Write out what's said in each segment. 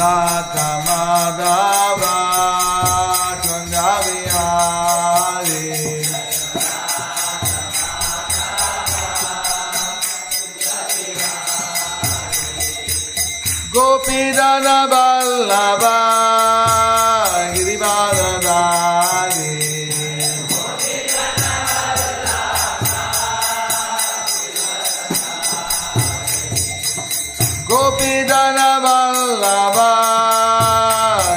Radha Madhava Kunja Vihari Gopidana Vallabha Girivardhari Gopidana Vallabha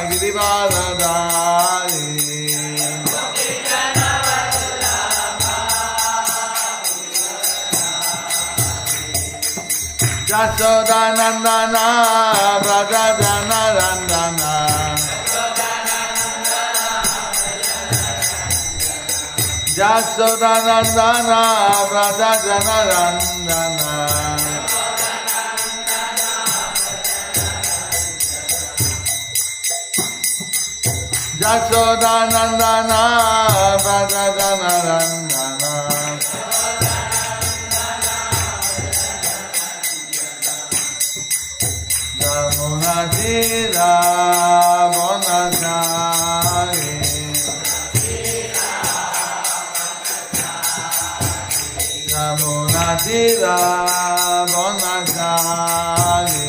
Girivardhari Jasodanandana Vrajajanarandana Jasodanandana Vrajajanarandana Jasodanandana Vrajajanarandana Yamuna Tira Bonachari Yamuna Tira Bonachari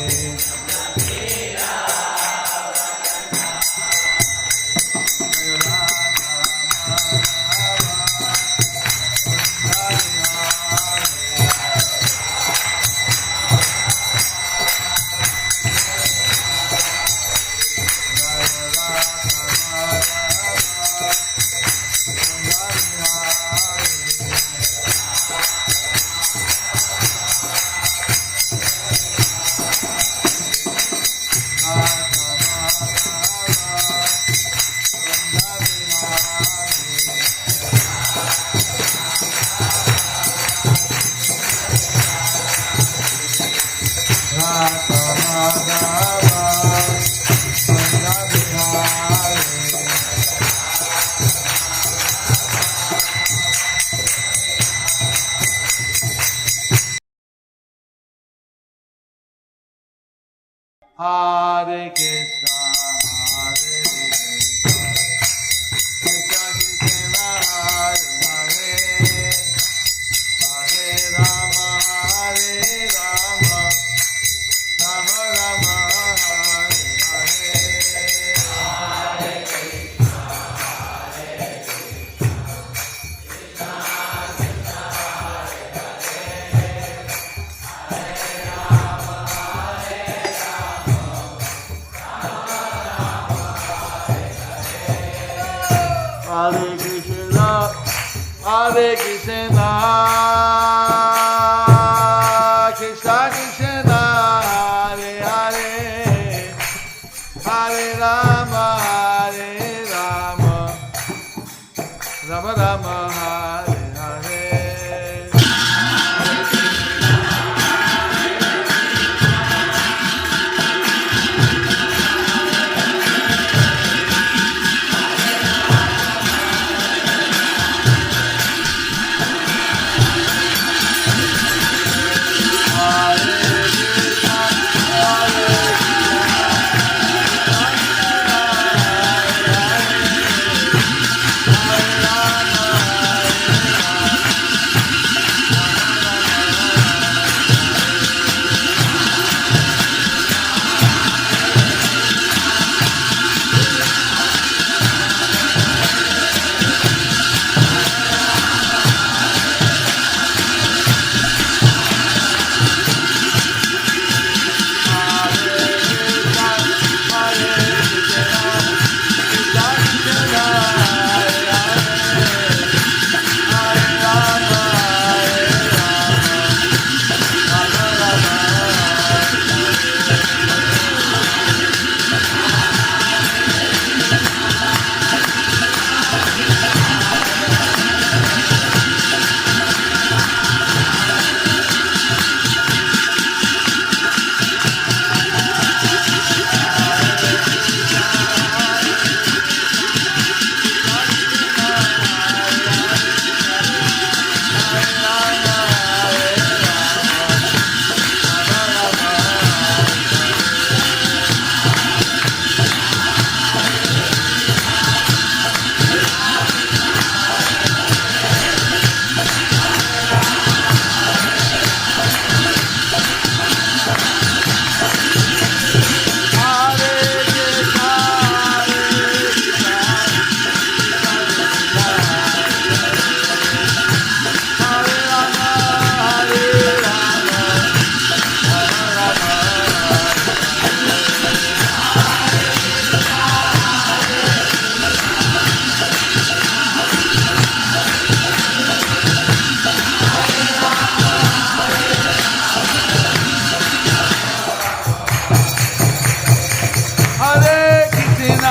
Hare Krishna, Hare Krishna, Krishna Krishna, Hare Hare, Hare Rama, Hare Rama, Rama Rama, Hare Hare. Hare Krishna, Hare Krishna, Krishna Krishna, Hare Hare, Hare Rama, Hare Hare Krishna, Hare Krishna, Krishna Krishna, Hare Hare, Hare Rama, Hare Rama, Rama Rama, Hare Hare. Hare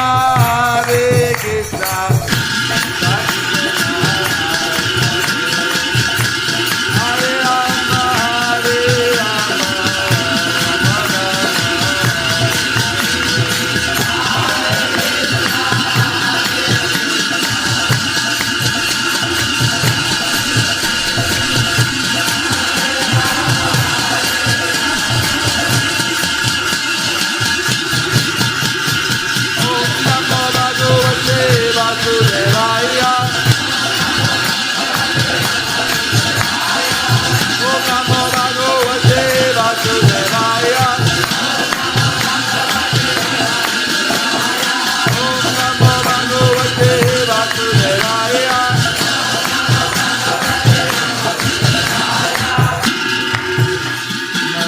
Hare Krishna, Hare Rama, Hare Rama, Rama Om Namo Bhagavate Vasudevaya. Om Namo Bhagavate Vasudevaya. Om Namo Bhagavate Vasudevaya.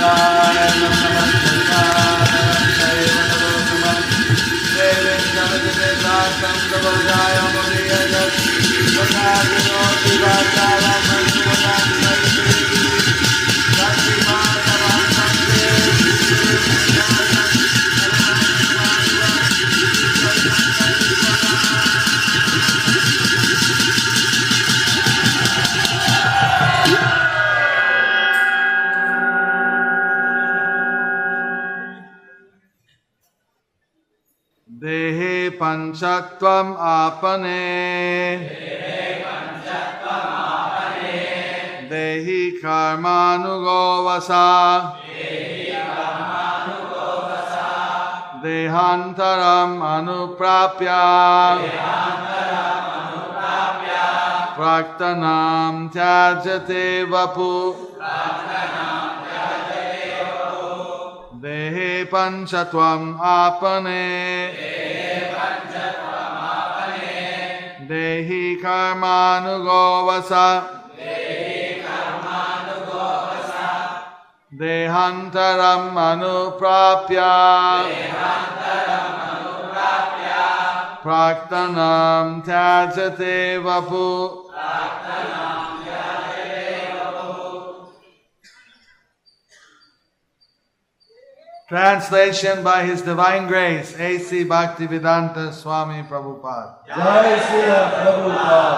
Narayana Namaskar Devim Janagadatam Davajaya Mudiyajat Vakagino Divataram Mansuvanam Sarvedi Shakti Matavam Sante Dehe Panchattvam Apane Dehi Karmanugavasa Dehantaram Anuprapya Praktanam Tyajate Vapu Dehe Panchattvam Apane Dehi Karmanugavasa Dehantaram Anuprapya Praktanam Tyajate Vapu. Translation by His Divine Grace, A.C. Bhaktivedanta Swami Prabhupada. Jai Srila Prabhupada.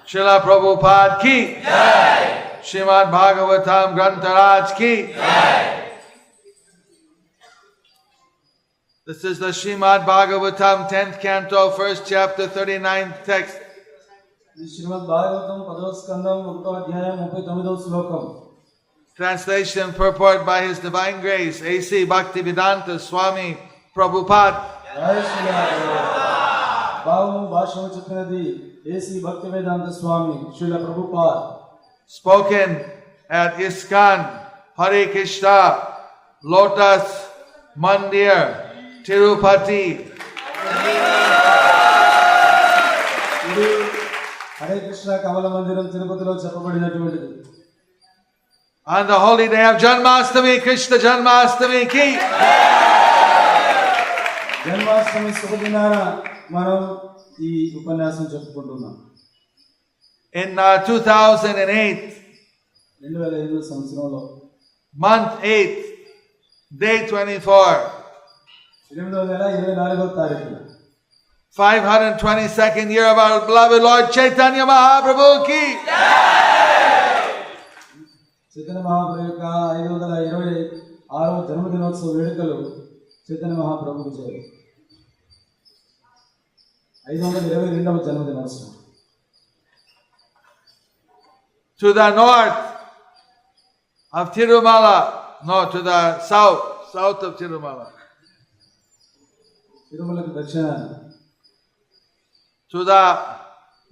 Srila Prabhupada ki Jai. Srimad Bhagavatam Grantaraj ki Jai. This is the Srimad Bhagavatam 10th canto, 1st chapter, 39th text. ఇది శ్రీమద్ భాగవతం 10వ స్కందం 1వ అధ్యాయం 39వ శ్లోకం. Translation purport by His Divine Grace, A.C. Bhaktivedanta Swami Prabhupada. జై శ్రీల భావము భాషము చెప్పినది AC Bhaktivedanta Swamy Srila Prabhupad. Spoken at ISKCON Hare Krishna Lotus Mandir Tirupati. ఇది హరే కృష్ణ కమల మందిరం తిరుపతిలో చెప్పబడినటువంటిది. On the holy day of Janmashtami, Krishna Janmashtami ki. Janmashtami శుభదినాన మనం ఈ ఉపన్యాసం చెప్పుకుంటున్నాం. In 2008, 2005 సంవత్సరంలో month 8, day 24, 8వ నెల 24వ తారీఖున 522nd year of our beloved Lord Chaitanya Mahaprabhu ki. Chaitanya Mahaprabhu యొక్క 526వ జన్మదినోత్సవ వేడుకలు చైతన్య మహాప్రభుకు చేయాలి. 522వ జన్మదినోత్సవం. To the north of Tirumala, no, to the south of Tirumala. తిరుమలకు దక్షిణాన, To the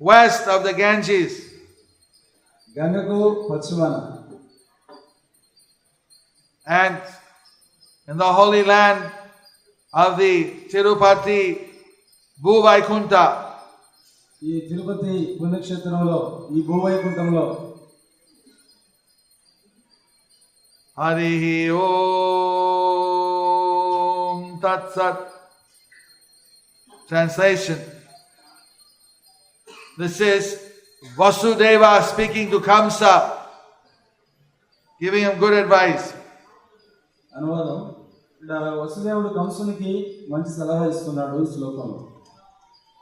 west of the Ganges, గంగకు పశ్చిమాన, and in the holy land of the Tirupati Bhuvaikunta, ఈ తిరుపతి పుణ్యక్షేత్రంలో ఈ భూవైకుంఠంలో Harihi Om Tat Sat. Translation. This is Vasudeva speaking to Kamsa, giving him good advice. అనువాదం. ఇక్కడ వసుదేవుడు కంసునికి మంచి సలహా ఇస్తున్నాడు ఈ శ్లోకంలో.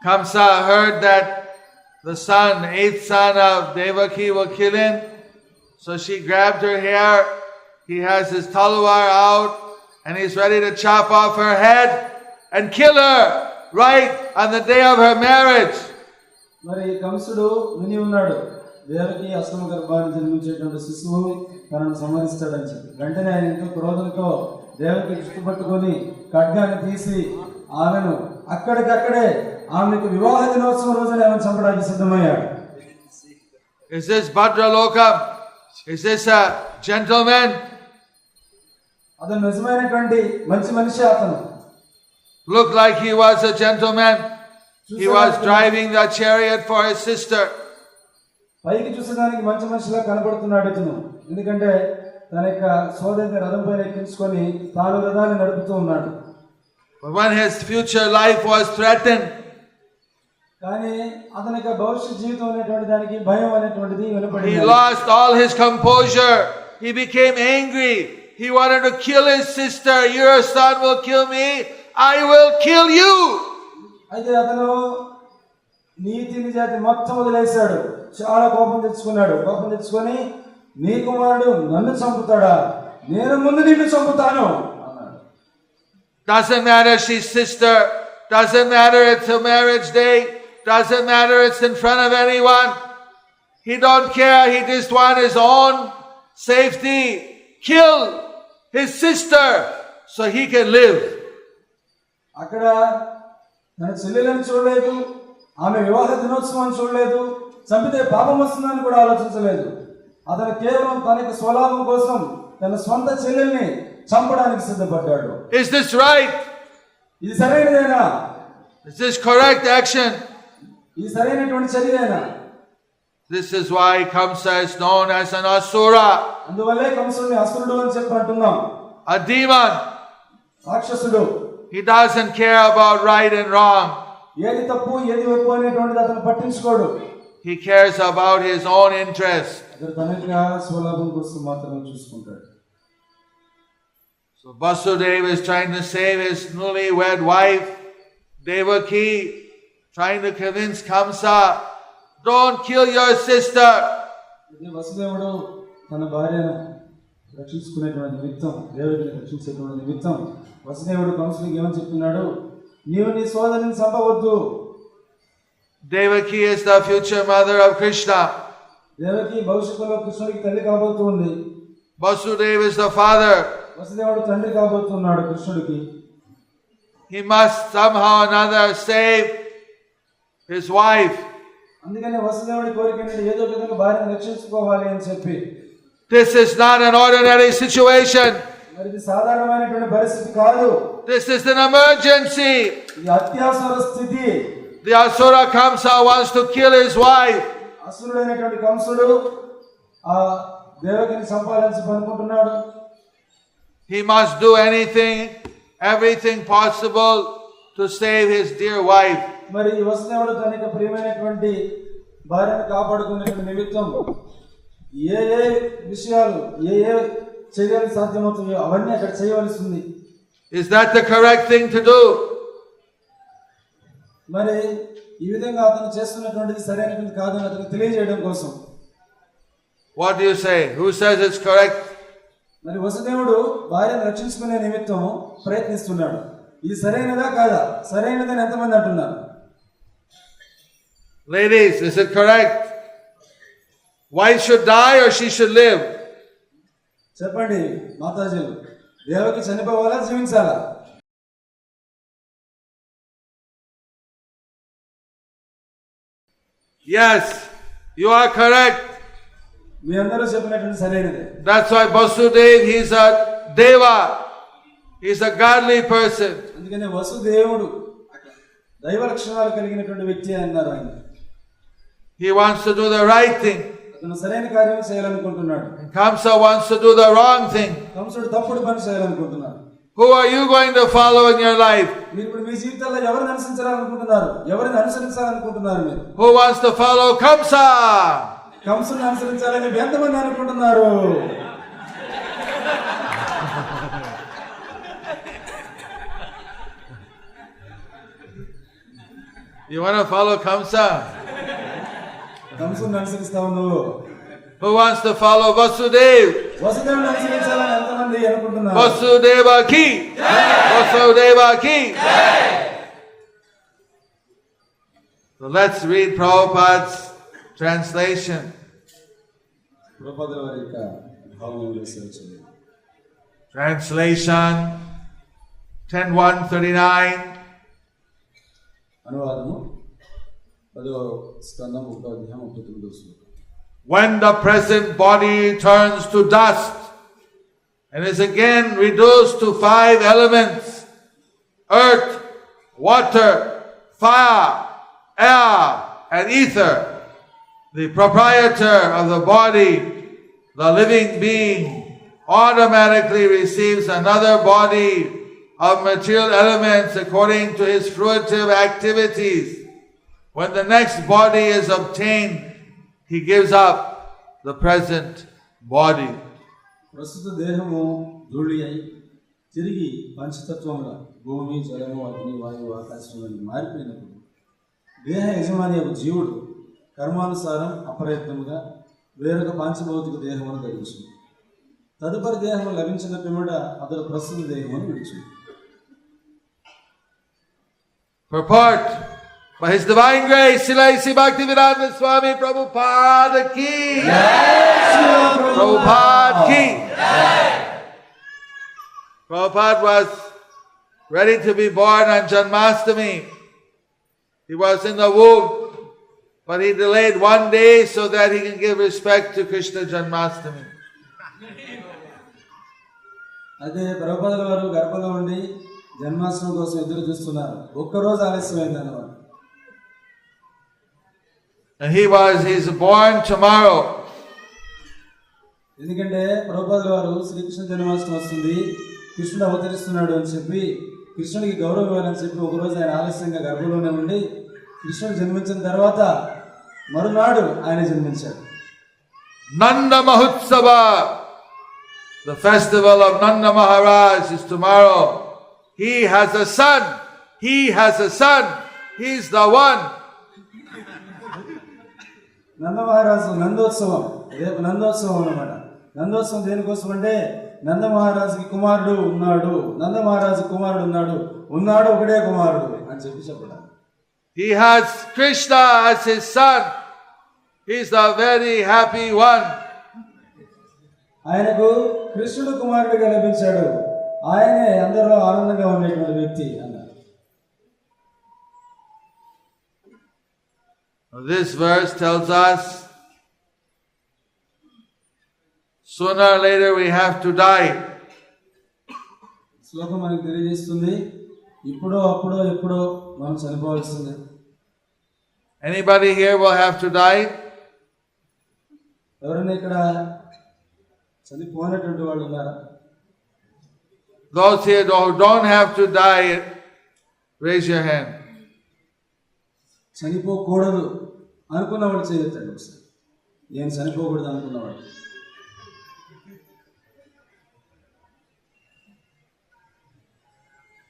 Kamsa heard that the son, eighth son of Devaki, will kill him. So she grabbed her hair. He has his talwar out and he's ready to chop off her head and kill her right on the day of her marriage. మరి కంసుడు విని ఉన్నాడు, దేవకి అష్టమ గర్భాన్ని జన్మించేటువంటి శిశువు తనను సంహరిస్తాడని చెప్పి. వెంటనే ఆయన ఎంతో క్రోధంతో దేవకి చుట్టుపట్టుకొని ఖడ్గాన్ని తీసి ఆమెను అక్కడికక్కడే ఆమెకు వివాహ దినోత్సవం రోజున ఆమెను చంపడానికి సిద్ధమయ్యాడు. Is this Bhadralokam? Is this a gentleman? అతను నిజమైనటువంటి మంచి మనిషి. అతను Looked like he was a gentleman. He was driving the chariot for his sister. పైకి చూసేదానికి మంచి మనిషిలా కనబడుతున్నాడు ఇతను. ఎందుకంటే తన యొక్క సోదరిని రథం పైన ఎక్కించుకొని తాను రథాన్ని నడుపుతూ ఉన్నాడు. But when his future life was threatened, కానీ అతని యొక్క భవిష్యత్ జీవితం అనేటువంటి దానికి భయం అనేటువంటిది he వినపడింది. lost all his composure. He became angry. He wanted to kill his sister. Your son will kill me. I will kill you. అయితే అతను నీతి నిజాతి మొత్తం వదిలేశాడు. చాలా కోపం తెచ్చుకున్నాడు. కోపం తెచ్చుకొని నీ కుమారుడు నన్ను చంపుతాడా, నేను ముందు నిన్ను చంపుతాను అన్నాడు. Doesn't matter she's sister. Doesn't matter it's a marriage day. Doesn't matter it's in front of anyone. He don't care. He just wants his own safety. Kill his sister so he can live. అక్కడ తన చెల్లెలను చూడలేదు, ఆమె వివాహ దినోత్సవాన్ని చూడలేదు, చంపితే పాపం వస్తుందని కూడా ఆలోచించలేదు. అతను కేవలం తన యొక్క స్వలాభం కోసం తన సొంత చెల్లెల్ని చంపడానికి సిద్ధపడ్డాడు. Is this right? ఇది సరైనదేనా? Is this correct action? ఇది సరైనటువంటి చర్యేనా? This is why Kamsa is known as an asura, అందువల్లే కంసుడిని అసురుడు అని చెప్పి అంటున్నాం. a demon. రాక్షసుడు. He doesn't care about right and wrong. ఏది తప్పు ఏది ఒప్పు అనేటువంటిది అతను పట్టించుకోడు. He cares about his own interest. అతను తన యొక్క స్వలాభం కోసం మాత్రమే చూసుకుంటాడు. So Vasudeva is trying to save his newlywed wife, Devaki, trying to convince Kamsa, don't kill your sister. ఇది వసుదేవుడు తన భార్యను రక్షించుకునేటువంటి నిమిత్తం, దేవకిని రక్షించేటువంటి నిమిత్తం వసుదేవుడు కంసుడికి ఏమని చెప్తున్నాడు, నీవు నీ సోదరిని చంపవద్దు. Devaki is the future mother of Krishna. Devaki భవిష్యత్తులో కృష్ణుడికి తల్లి కాబోతుంది. Vasudeva is the father. వసుదేవుడు తండ్రి కాబోతున్నాడు కృష్ణుడికి. He must somehow or another save his wife. అందుకని వసుదేవుడి కోరిక ఏంటంటే ఏదో విధంగా భార్యను రక్షించుకోవాలి అని చెప్పి. This is not an ordinary situation. మరి ఇది సాధారణమైనటువంటి పరిస్థితి కాదు. This is an emergency. ఇది అత్యవసర స్థితి. The asura Kamsa wants to kill his wife. అసురుడైనటువంటి కంసుడు ఆ దేవకిని చంపాలని చెప్పి అనుకుంటున్నాడు. He must do everything possible to save his dear wife. మరి ఈ వసుదేవుడు తన యొక్క ప్రియమైనటువంటి భార్యను కాపాడుకునేటువంటి నిమిత్తం ఏ ఏ విషయాలు ఏ ఏ చర్యలు సాధ్యమవుతాయో అవన్నీ అక్కడ చేయవలసి ఉంది. Is that the correct thing to do? మరి ఈ విధంగా అతను చేస్తున్నటువంటిది సరైనటువంటి కాదని అతనికి తెలియజేయడం కోసం. What do you say? Who says it's correct? మరి వసుదేవుడు భార్యను రక్షించుకునే నిమిత్తం ప్రయత్నిస్తున్నాడు. ఇది సరైనదా కాదా? సరైనదని ఎంతమంది అంటున్నారు? Ladies, is it correct? Wife should die or she should live? చెప్పండి మాతాజీలు, దేవకి చనిపోవాలా జీవించాలా? Yes, you are correct. మీ అందరూ చెప్పినటువంటి సరైనదే. That's why Vasudeva, he's a deva. He's a godly person. అందుకనే వసుదేవుడు దైవ లక్షణాలు కలిగినటువంటి వ్యక్తి అన్నారు ఆయన. He wants to do the right thing. అతను సరైన కార్యం చేయాలనుకుంటున్నాడు. And Kamsa wants to do the wrong thing. కంసుడు తప్పుడు పని చేయాలనుకుంటున్నాడు. Who are you going to follow in your life? మీరు ఇప్పుడు మీ జీవితాల్లో ఎవరిని అనుసరించాలనుకుంటున్నారు? ఎవరిని అనుసరించాలనుకుంటున్నారు మీరు? Who wants to follow Kamsa? కంసుని అనుసరించాలని ఎంతమంది అనుకుంటున్నారు? You want to follow Kamsa? కంసుని అనుసరిస్తావు నువ్వు? Who wants to follow Vasudev? వసుదేవుని అనుసరించాలని ఎంతమంది అనుకుంటున్నారు? Vasudeva ki! Vasudeva ki! So let's read Prabhupada's translation. ప్రభుపాదుల వారి యొక్క భావం విశ్లేషించండి. Translation 10:139. అనువాదము 10వ స్కందం 1వ అధ్యాయం 39వ శ్లోకం. When the present body turns to dust and is again reduced to 5 elements, earth, water, fire, air, and ether, the proprietor of the body, the living being, automatically receives another body of material elements according to his fruitive activities. When the next body is obtained, he gives up the present body. ప్రస్తుత దేహము ధూళి అయి తిరిగి పంచతత్వముల భూమి, జలము, అగ్ని, వాయువు, ఆకాశం మారిపోయినప్పుడు దేహ యజమాని యొక్క జీవుడు కర్మానుసారం అప్రయత్నముగా వేరొక పాంచభౌతిక దేహమును ధరించును. తదుపరి దేహము లభించిన పిమ్మట అతడు ప్రస్తుత దేహమును విడుచును. Purport. By His divine grace, Srila A.C. Bhaktivedanta Swami Prabhupada ki! Prabhupada ki! Prabhupada was ready to be born on Janmashtami. He was in the womb, but he delayed 1 day so that he can give respect to Krishna Janmashtami. అదే ప్రభుపాదుల వారు గర్భంలో ఉండి జన్మాష్టమి కోసం ఎదురు చూస్తున్నారు. ఒక్కరోజు ఆలస్యమైంది అన్నమాట. And he's born tomorrow. ఎందుకంటే ప్రభుపాదుల వారు శ్రీకృష్ణ జన్మాష్టమి వస్తుంది, కృష్ణుడు అవతరిస్తున్నాడు అని చెప్పి కృష్ణుడికి గౌరవం ఇవ్వాలని చెప్పి ఒకరోజు ఆయన ఆలస్యంగా గర్భంలోనే ఉండి కృష్ణుడు జన్మించిన తర్వాత మరునాడు ఆయన జన్మించాడు. Nanda Mahotsava, the festival of Nanda Maharaj, is tomorrow. He has a son. He has a son. He's the one. నందమహారాజు నందోత్సవం, రేపు నందోత్సవం అన్నమాట. నందోత్సవం దేనికోసం అంటే నందమహారాజుకి కుమారుడు ఉన్నాడు, నందమహారాజు కుమారుడు ఉన్నాడు ఒకడే కుమారుడు అని చెప్పడం. He has Krishna as his son. He's the very happy one. ఆయనకు కృష్ణుడు కుమారుడిగా లభించాడు, ఆయనే అందరిలో ఆనందంగా ఉండేటువంటి వ్యక్తి అన్నారు. This verse tells us sooner or later we have to die. శ్లోకం మనకు తెలియజేస్తుంది ఇప్పుడో అప్పుడో ఎప్పుడో మనం చనిపోవాల్సిందే. Anybody here will have to die? ఎవరైనా ఇక్కడ చనిపోయినటువంటి వాళ్ళు ఉన్నారా? Those here who don't have to die, raise your hand. చనిపోకూడదు అనుకున్నవాడు చేయొద్దండి ఒకసారి. నేను చనిపోకూడదు అనుకున్నవాడు.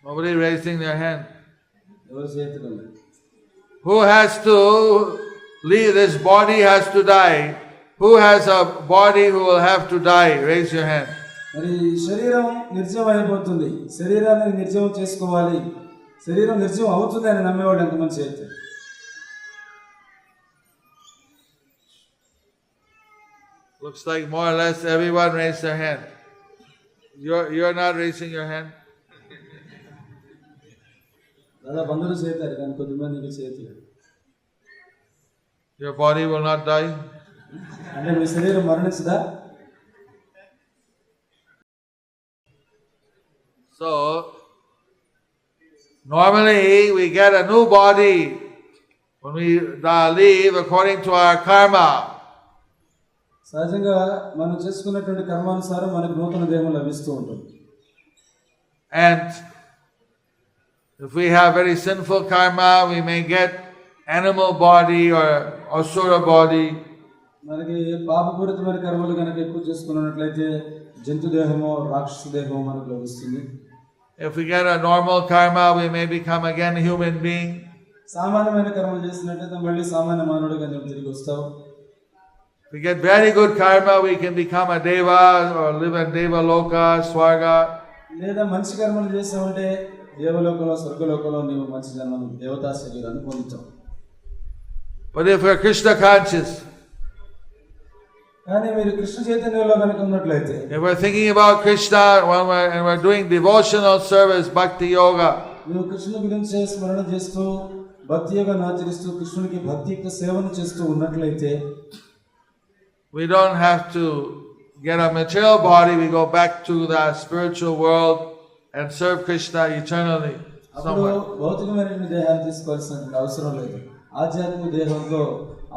Nobody raising their hand. ఎవరు చేయొద్దు. Who has to leave? This body has to die. Who has a body who will have to die? Raise your hand. మరి శరీరం నిర్జీవం అయిపోతుంది, శరీరాన్ని నిర్జీవం చేసుకోవాలి, శరీరం నిర్జీవం అవుతుంది అని నమ్మేవాడు ఎంతమంది చేయొద్దు. Looks like more or less everyone raised their hand. You're not raising your hand. దాదాపు అందరూ చేస్తారు కానీ కొద్దిమందికి చేయట్లేదు. Your body will not die. అంటే మీ శరీరం మరణించదా? So normally we get a new body when we leave according to our karma. సహజంగా మనం చేసుకున్నటువంటి కర్మానుసారం మనకు నూతన దేహం లభిస్తూ ఉంటుంది. And if we have very sinful karma, we may get animal body or asura body. మనకి పాపపూరితమైన కర్మలు కనుక ఎక్కువ చేసుకున్నట్లయితే జంతు దేహమో రాక్షస దేహమో మనకు లభిస్తుంది. If we get a normal karma, we may become again a human being. సామాన్యమైన కర్మలు చేసినట్లయితే మళ్ళీ సామాన్య మానవుడిగా నువ్వు తిరిగి వస్తావు. If we get very good karma, we can become a deva or live in deva loka, swarga. లేదా మంచి కర్మలు చేసావంటే దేవలోకంలో స్వర్గలోకంలో నీవు మంచి జన్మను దేవతా శరీరాన్ని పొందుతావు. But if we're Krishna conscious, కానీ మీరు కృష్ణ చైతన్యంలో కనుక ఉన్నట్లయితే, if we're thinking about Krishna and we're doing devotional service, bhakti yoga, నువ్వు కృష్ణుని గురించి స్మరణ చేస్తూ భక్తి యోగాన్ని ఆచరిస్తూ కృష్ణునికి భక్తియుక్త సేవను చేస్తూ ఉన్నట్లయితే, we don't have to get a material body, we go back to the spiritual world and serve Krishna eternally అప్పుడు somewhere. భౌతికమైన దేహాన్ని తీసుకోవాల్సిన అవసరం లేదు. ఆధ్యాత్మిక దేహంతో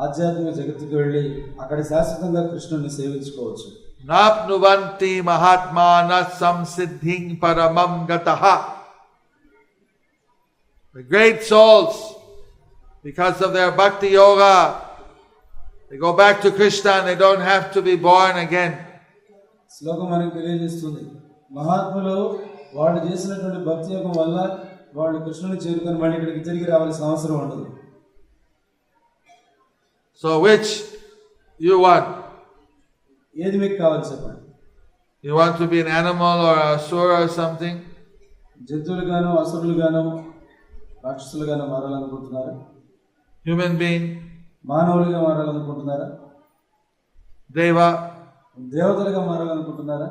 ఆధ్యాత్మిక జగత్తుకు వెళ్ళి అక్కడ శాశ్వతంగా కృష్ణుని సేవించుకోవచ్చు. Napnuvanti mahatmana samsiddhing paramam gataha. The great souls, because of their bhakti yoga, they go back to Krishna and they don't have to be born again. శ్లోకం మనకు తెలియజేస్తుంది, మహాత్ములు వాళ్ళు చేసినటువంటి భక్తి యోగం వల్ల వాళ్ళు కృష్ణుని చేరుకొని మళ్ళీ ఇక్కడికి తిరిగి రావాల్సిన అవసరం ఉండదు. So which you want? ఏది మీకు కావాలి చెప్పండి. You want to be an animal or a asura or something? జంతువులుగాను అసురులుగాను రాక్షసులుగాను మారాలనుకుంటున్నారా? Human being? మానవులుగా మారాలనుకుంటున్నారా? Deva? దేవతలుగా మారాలనుకుంటున్నారా?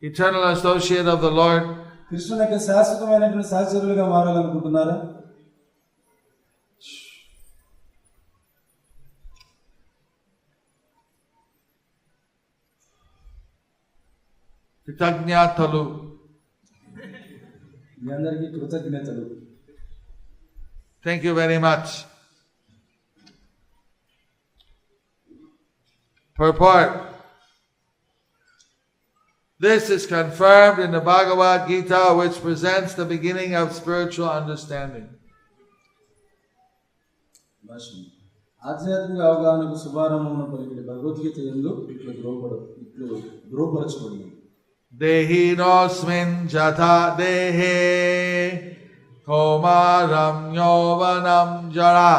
Eternal associate of the Lord? కృష్ణుని యొక్క శాశ్వతమైనటువంటి సహచరులుగా మారాలనుకుంటున్నారా? Kritagnyatalu. మీ అందరికీ కృతజ్ఞతలు. Thank you very much. Purport. This is confirmed in the Bhagavad Gita, which presents the beginning of spiritual understanding. ఆధ్యాత్మిక అవగాహనకు శుభారంభమును పలికిన భగవద్గీత యందు ఇట్లు ధృవపరచబడింది. Dehinosmin jatha dehe komaram yovanam jara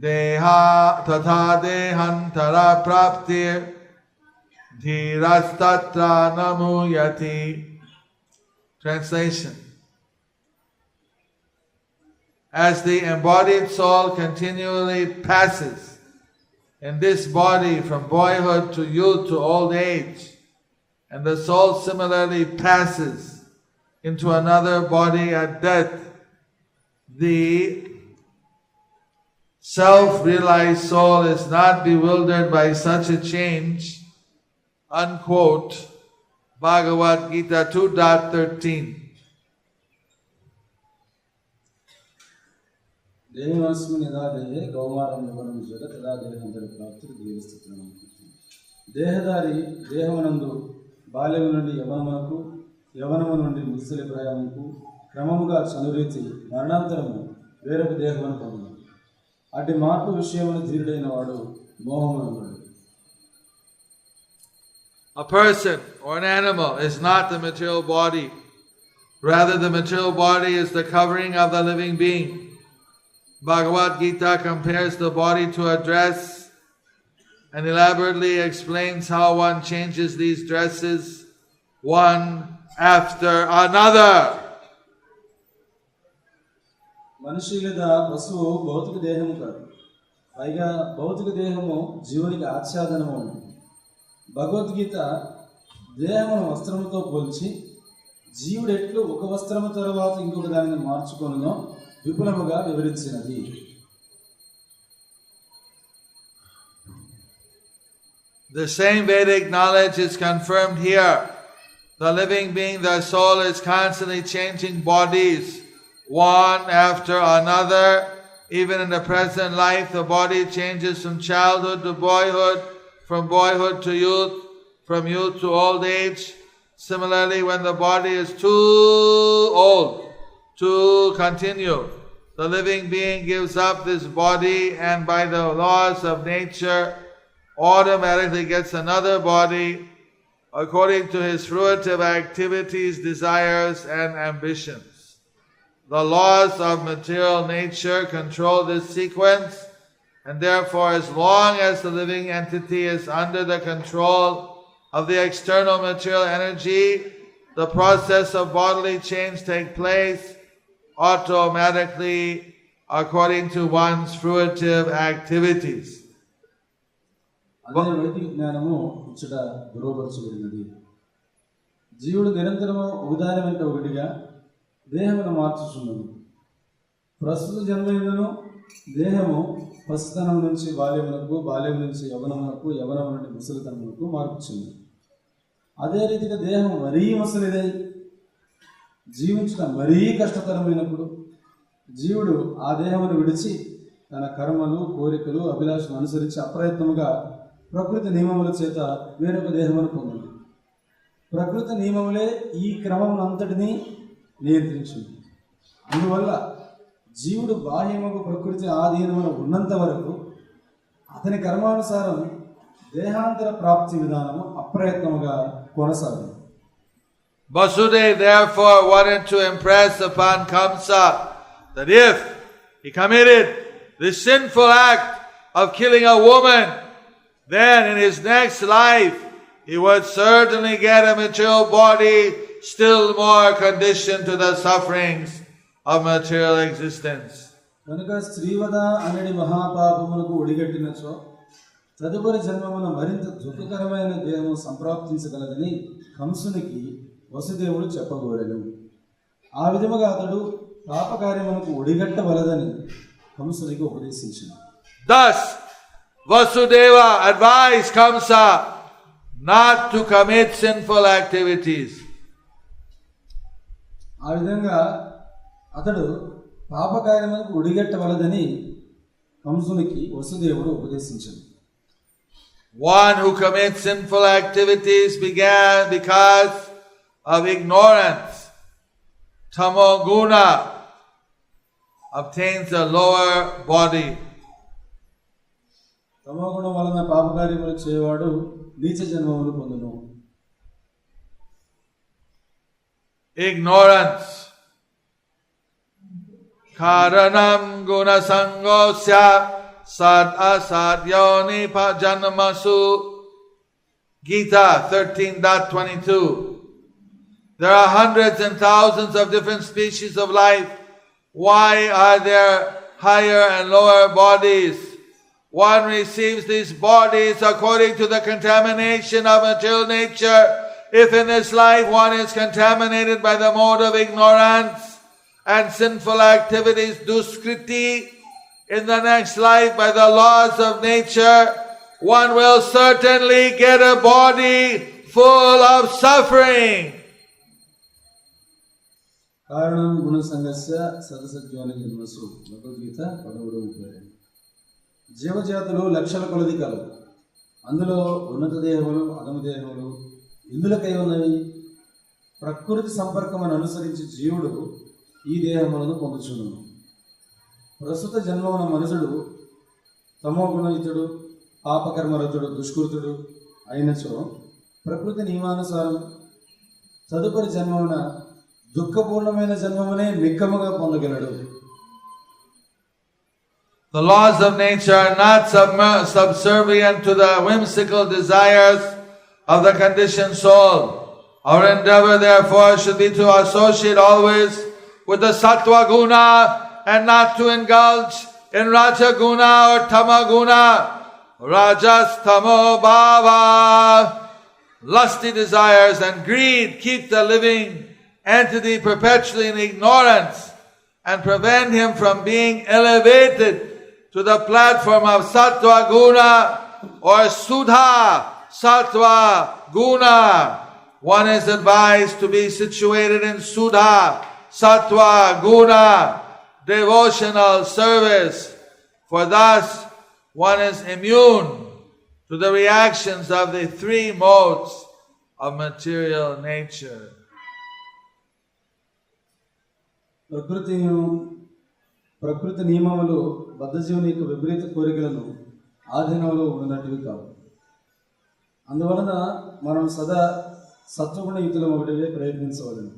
deha tatha dehantara praptir dhirastatra namuyati. Translation. As the embodied soul continually passes in this body from boyhood to youth to old age, and the soul similarly passes into another body at death, the self-realized soul is not bewildered by such a change. Unquote. Bhagavad Gita 2.13. దేహినోస్మిన్ యదా దేహే కౌమారం యవ్వనం జగ తదా దేహాంతర ప్రాప్తి దేవస్థితులను. దేహదారి దేహమునందు బాల్యము నుండి యవనమునకు, యవనము నుండి ముసలి ప్రాయముకు క్రమముగా చనురీతి మరణాంతరము వేరొక దేహమును పొందును. అటు మార్పు విషయమును ధీరుడైన వాడు మోహమును. A person or an animal is not the material body. Rather, the material body is the covering of the living being. Bhagavad Gita compares the body to a dress and elaborately explains how one changes these dresses one after another. మనిషి లేదా పశువు భౌతిక దేహము కాదు, పైగా భౌతిక దేహము జీవునికి ఆచ్ఛాదనము ఉంది. భగవద్గీత దేహమును వస్త్రముతో పోల్చి జీవుడు ఎట్లు ఒక వస్త్రము తర్వాత ఇంకొక దానిని మార్చుకొనునో విపులముగా వివరించినది. The same Vedic knowledge is confirmed here. The living being, the soul, is constantly changing bodies one after another. Even in the present life, the body changes from childhood to boyhood, from boyhood to youth, from youth to old age. Similarly, when the body is too old to continue, the living being gives up this body and by the laws of nature automatically gets another body according to his fruitive activities, desires and ambitions. the laws of material nature control this sequence, and therefore as long as the living entity is under the control of the external material energy, the process of bodily change takes place automatically according to one's fruitive activities. అదే వైదిక జ్ఞానము ఇచ్చట దురోపరచబడినది. జీవుడు నిరంతరము ఒకదాని వెంట ఒకటిగా దేహమును మార్చుచున్నది. ప్రస్తుత జన్మయులను దేహము పసితనం నుంచి బాల్యమునకు, బాల్యం నుంచి యవనమునకు, యవనం నుండి ముసలితనమునకు మార్పుచున్నది. అదే రీతిగా దేహం మరీ ముసలిదై జీవించడం మరీ కష్టతరమైనప్పుడు జీవుడు ఆ దేహమును విడిచి తన కర్మలు, కోరికలు, అభిలాషను అనుసరించి అప్రయత్నముగా ప్రకృతి నియమముల చేత వేరొక దేహమును పొందింది. ప్రకృతి నియమములే ఈ క్రమం అంతటినీ నియంత్రించింది. అందువల్ల జీవుడు బాహ్యముకు ప్రకృతి ఆధీనమున ఉన్నంత వరకు అతని కర్మానుసారం దేహాంతర ప్రాప్తి విధానము అప్రయత్నముగా కొనసాగింది. Vasudeva therefore wanted to impress upon Kamsa that if he committed this sinful act of killing a woman, then in his next life he would certainly get a material body still more conditioned to the sufferings of material existence. కనుక స్త్రీవద అనేది మహాపాపములకు ఒడిగట్టినచో తదుపరి జన్మమున మరింత దుఃఖకరమైన దేహము సంప్రాప్తించగలదని కంసునికి వసుదేవుడు చెప్పగోరెను. ఆ విధముగా అతడు పాపకార్యమునకు ఒడిగట్టవలదని కంసునికి ఉపదేశించాడు. Thus Vasudeva advised Kamsa not to commit sinful activities. ఆ విధంగా అతడు పాపకార్యములకు ఒడిగట్టవలదని కంసునికి వసుదేవుడు ఉపదేశించాడు. One who commits sinful activities began because of ignorance. Tamoguna obtains a lower body. తమోగుణం వలన పాపకార్యములు చేయవాడు నీచ జన్మమును పొందును. Ignorance. Karanam guna sangosya sad asadyoni pajanamasu. Gita 13.22. There are hundreds and thousands of different species of life. Why are there higher and lower bodies? One receives these bodies according to the contamination of material nature. If in this life one is contaminated by the mode of ignorance and sinful activities, duskriti, in the next life by the laws of nature, one will certainly get a body full of suffering. కారణం గుణసంగస్య సదసత్యోని జన్మసు. భగవద్గీత 13:30. జీవజాతులు లక్షల కొలది కలవు. అందులో ఉన్నత దేహములు, అధమ దేహములు ఇందులకై ఉన్నవి. ప్రకృతి సంపర్కమును అనుసరించి జీవుడు ఈ దేహములను పొందుచున్నాడు. ప్రస్తుత జన్మమున మనుషుడు తమోగుణయుతుడు, పాపకర్మరతుడు, దుష్కృతుడు అయినచో ప్రకృతి నియమానుసారం తదుపరి జన్మమున దుఃఖపూర్ణమైన జన్మమునే నిక్కముగా పొందగలడు. The laws of nature are not subservient to the whimsical desires of the conditioned soul. Our endeavor therefore should be to associate always with the sattva guna and not to indulge in raja guna or tama guna. Rajas tamo bhava. Lusty desires and greed keep the living entity perpetually in ignorance and prevent him from being elevated to the platform of sattva guna or sudha sattva guna. One is advised to be situated in sudha sattva guna devotional service, for thus one is immune to the reactions of the three modes of material nature. ప్రకృతి నియమములు బద్ధజీవుని యొక్క విపరీత కోరికలను ఆధీనంలో ఉన్నట్టువి కావు. అందువలన మనం సదా సత్వగుణ యుతులం ఒకటివే ప్రయత్నించవలను.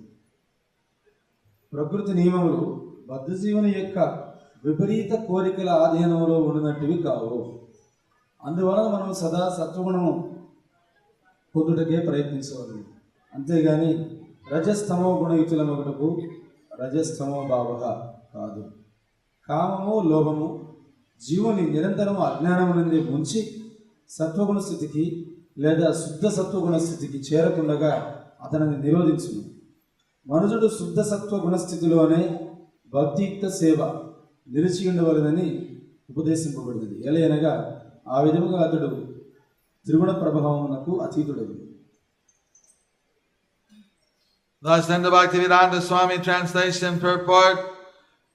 ప్రకృతి నియమములు బద్ధ జీవుని యొక్క విపరీత కోరికల ఆధీనంలో ఉండినట్టువి కావు. అందువలన మనం సదా సత్వగుణము పొందుటకే ప్రయత్నించవాలి. అంతేగాని రజస్తమో గుణయుతులమగుటకు రజస్తమో భావ కాదు. కామము లోభము జీవుని నిరంతరము అజ్ఞానము నుండి ముంచి సత్వగుణ స్థితికి లేదా శుద్ధ సత్వగుణ స్థితికి చేరకుండగా అతనిని నిరోధించును. మనుషుడు శుద్ధ సత్వ గుణస్థితిలోనే భక్తియుక్త సేవ నిలిచి ఉండవలనని ఉపదేశింపబడినది. ఎలయనగా ఆ విధముగా అతడు త్రిగుణ ప్రభావమునకు అతీతుడగు. Thus in the Bhaktivedanta Swami translation purport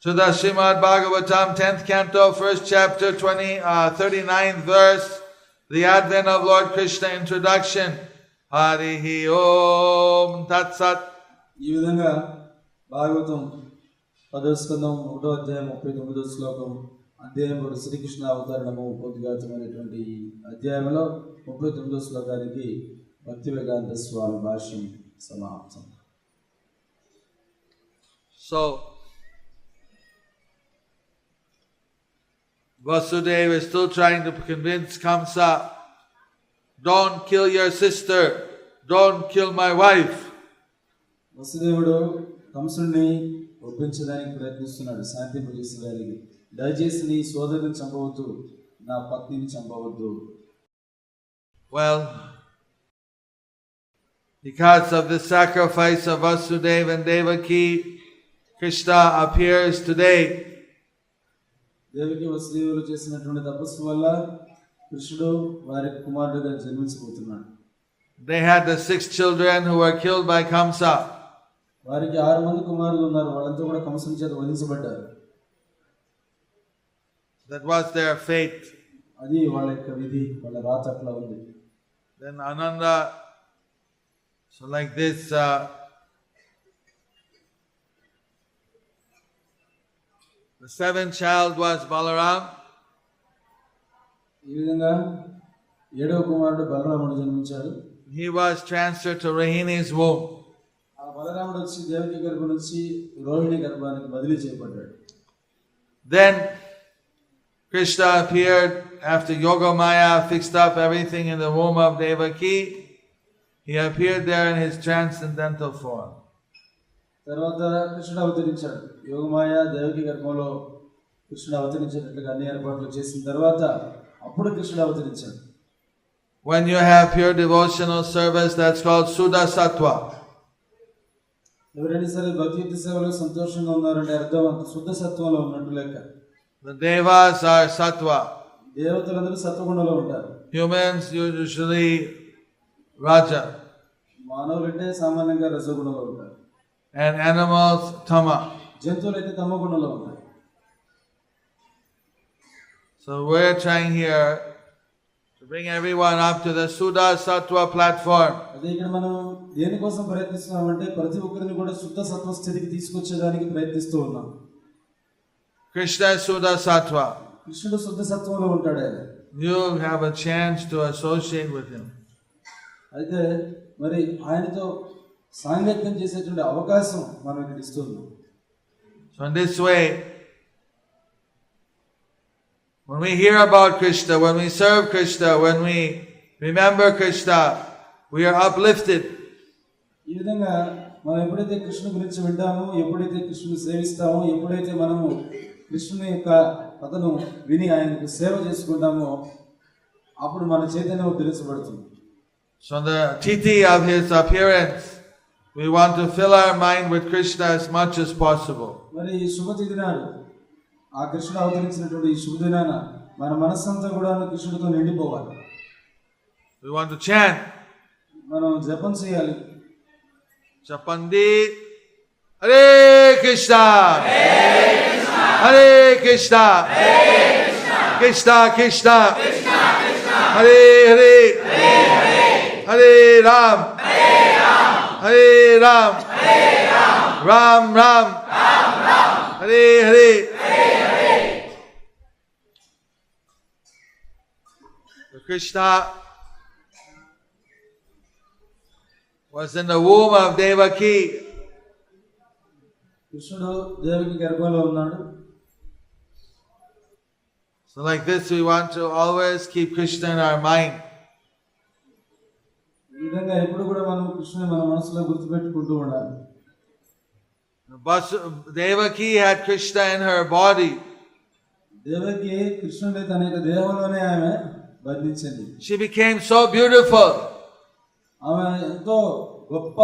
to the Srimad Bhagavatam 10th canto 1st chapter 39th verse, the advent of Lord Krishna introduction. Harihi Om Tat Sat. ఈ విధంగా భాగవతం 10వ స్కందం 1వ అధ్యాయం 39వ శ్లోకం అధ్యాయం శ్రీకృష్ణ అవతరణము ఉపోద్ఘాతమైనటువంటి అధ్యాయంలో 39వ శ్లోకానికి భక్తివేదాంత స్వామి భాష్యం సమాప్తం. So Vasudeva is still trying to convince Kamsa, don't kill your sister, don't kill my wife. వసుదేవుడు కంసుడిని ఒప్పించడానికి ప్రయత్నిస్తున్నాడు, శాంతింపజేసేదానికి. దయచేసి నీ సోదరుని చంపవద్దు, నా పత్నిని చంపవద్దు. Well, because of the sacrifice of Vasudeva and Devaki, Krishna appears today. Devaki వసుదేవులు చేసినటువంటి తపస్సు వల్ల కృష్ణుడు వారి కుమారుడుగా జన్మించబోతున్నాడు. They had the 6 children who were killed by Kamsa. వారికి 6 మంది కుమారులు ఉన్నారు, వాళ్ళంతా కూడా కంసుని చేత వధించబడ్డారు. That was their fate. అది వాళ్ళ యొక్క విధి, వాళ్ళ రాత అట్లా ఉంది. Then Ananda, so like this, the 7th child was Balaram. ఈ విధంగా 7వ కుమారుడు బలరాముడు జన్మించాడు. He was transferred to Rohini's womb. ఆ బలరాముడు వచ్చి దేవకి గర్భం నుంచి రోహిణి గర్భానికి బదిలీ చేయబడ్డాడు. Then Krishna appeared after Yogamaya fixed up everything in the womb of Devaki. He appeared there in his transcendental form. తర్వాత కృష్ణుడు అవతరించాడు. యోగమాయ దేవకి గర్భంలో కృష్ణుడు అవతరించేటట్లుగా అన్ని ఏర్పాట్లు చేసిన తర్వాత అప్పుడు కృష్ణుడు అవతరించాడు. When you have pure devotional service, that's called Suddha Sattva. ఎవరైనా సరే భక్తియుక్త సేవలో సంతోషంగా ఉన్నారంటే అర్థం అంత శుద్ధ సత్వంలో ఉన్నట్టు లెక్క. The Devas are Sattva. దేవతలందరూ సత్వగుణంలో ఉంటారు. Humans usually Raja. మానవులంటే సామాన్యంగా రజోగుణంలో ఉంటారు. And animals Tama. జంతువులు అయితే తమ గుణంలో ఉంటాయి. So we're trying here to bring everyone up to the Suddha Sattva platform. అదే ఇక్కడ మనం దేనికోసం ప్రయత్నిస్తున్నామంటే ప్రతి ఒక్కరిని కూడా శుద్ధ సత్వ స్థితికి తీసుకొచ్చేదానికి ప్రయత్నిస్తూ ఉన్నాం. Krishna is Suddha Sattva. కృష్ణుడు శుద్ధ సత్వంలో ఉంటాడు. ఆయన You have a chance to associate with him. అయితే మరి ఆయనతో సాంగత్యం చేసేటువంటి అవకాశం మనం ఇక్కడ ఇస్తున్నాం. So in this way, when we hear about Krishna, when we serve Krishna, when we remember Krishna, we are uplifted. ఈ విధంగా మనం ఎప్పుడైతే కృష్ణుని గురించి వింటామో, ఎప్పుడైతే కృష్ణుని సేవిస్తామో, ఎప్పుడైతే మనము కృష్ణుని యొక్క కథను విని ఆయనకు సేవ చేసుకుంటామో అప్పుడు మన చైతన్యం ఉద్ధరించబడుతుంది. So the tithi of his appearance, we want to fill our mind with Krishna as much as possible. మరి ఈ శుభతిథి నాడు ఆ కృష్ణుడు అవతరించినటువంటి ఈ శుభదినాన మన మనస్సంతా కూడా కృష్ణుడితో నిండిపోవాలి. We want to chant. మనం జపం చేయాలి. Japandi Hare Krishna, Hare Krishna, Krishna Krishna, Hare Hare, Hare Ram, Hare Ram, Ram Ram, Hare Hare. Krishna was in the womb of Devaki. కృష్ణుడు దేవకి గర్భంలో ఉన్నాడు. So like this, we want to always keep Krishna in our mind. ఈ విధంగా ఎప్పుడు కూడా మనం కృష్ణుని మన మనసులో గుర్తుపెట్టుకుంటూ ఉండాలి. Devaki had Krishna in her body. Devaki కృష్ణుని తన యొక్క దేహంలోనే ఆమె బంధించింది. She became so beautiful. ఆమె ఎంతో గొప్ప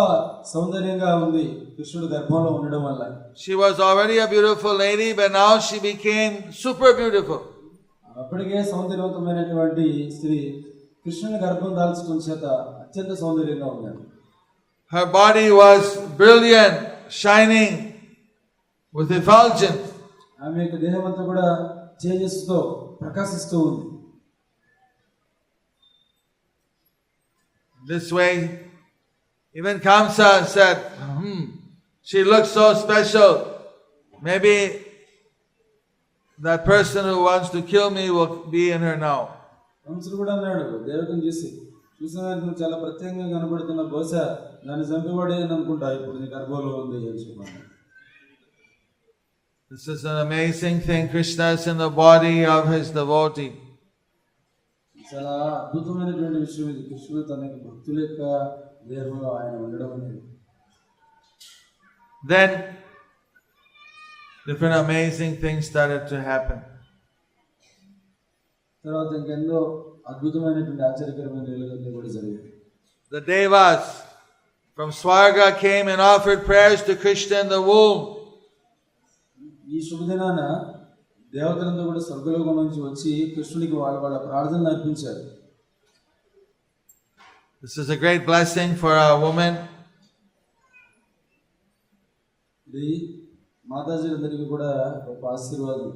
సౌందర్యంగా ఉంది కృష్ణుడు గర్భంలో ఉండడం వల్ల. She was already a beautiful lady, but now she became super beautiful. అప్పటికే సౌందర్యవంతమైనటువంటి స్త్రీ కృష్ణుని గర్భం దాల్చడం చేత అత్యంత సౌందర్యంగా ఉన్నాడు. Her body was brilliant, shining with effulgence. ఆమె యొక్క దేహం అంతా కూడా తేజస్సుతో ప్రకాశిస్తూ ఉంది. This way, even Kamsa said, she looks so special. Maybe that person who wants to kill me will be in her now. కంసుడు కూడా అన్నాడు దేవతను చూసిన చాలా ప్రత్యేకంగా కనబడుతున్న బహుశా దాన్ని చంపేవాడే అని అనుకుంటా ఇప్పుడు నీ గర్భంలో ఉంది అని చెప్పాను. This is an amazing thing. Krishna is in the body of his devotee. చాలా అద్భుతమైనటువంటి విషయం ఇది. కృష్ణుడు తన యొక్క భక్తుల యొక్క దేహంలో ఆయన ఉండడం అనేది. Then different amazing things started to happen. తర్వాత ఇంకెన్నో అద్భుతమైనటువంటి ఆశ్చర్యకరమైన కూడా జరిగాయి. The Devas from Swarga came and offered prayers to Krishna in the womb. ఈ శుభదినాన దేవతలంతా కూడా స్వర్గలోకం నుంచి వచ్చి కృష్ణుడికి వాళ్ళ ప్రార్థనలు అర్పించారు. This is a great blessing for a woman. ఇది మాతాజీలందరికీ కూడా గొప్ప ఆశీర్వాదం